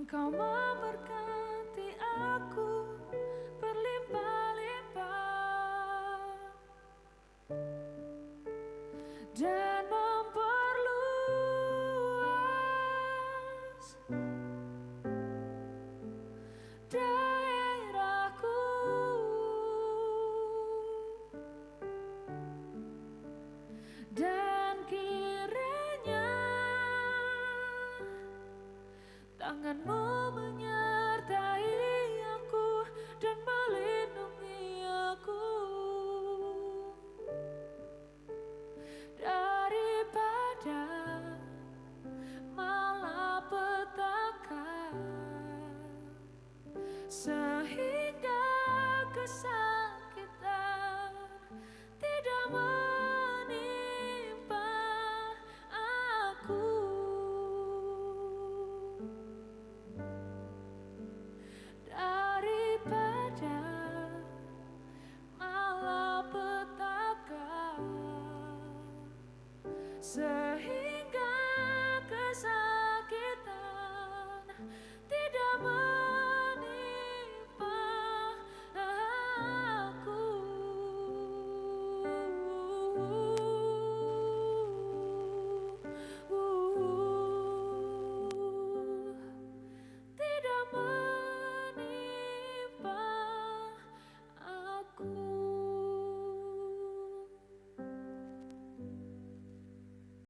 Engkau memberkati aku berlimpah-limpah dan memperluas daerahku, dan kiranya tanganmu menyertai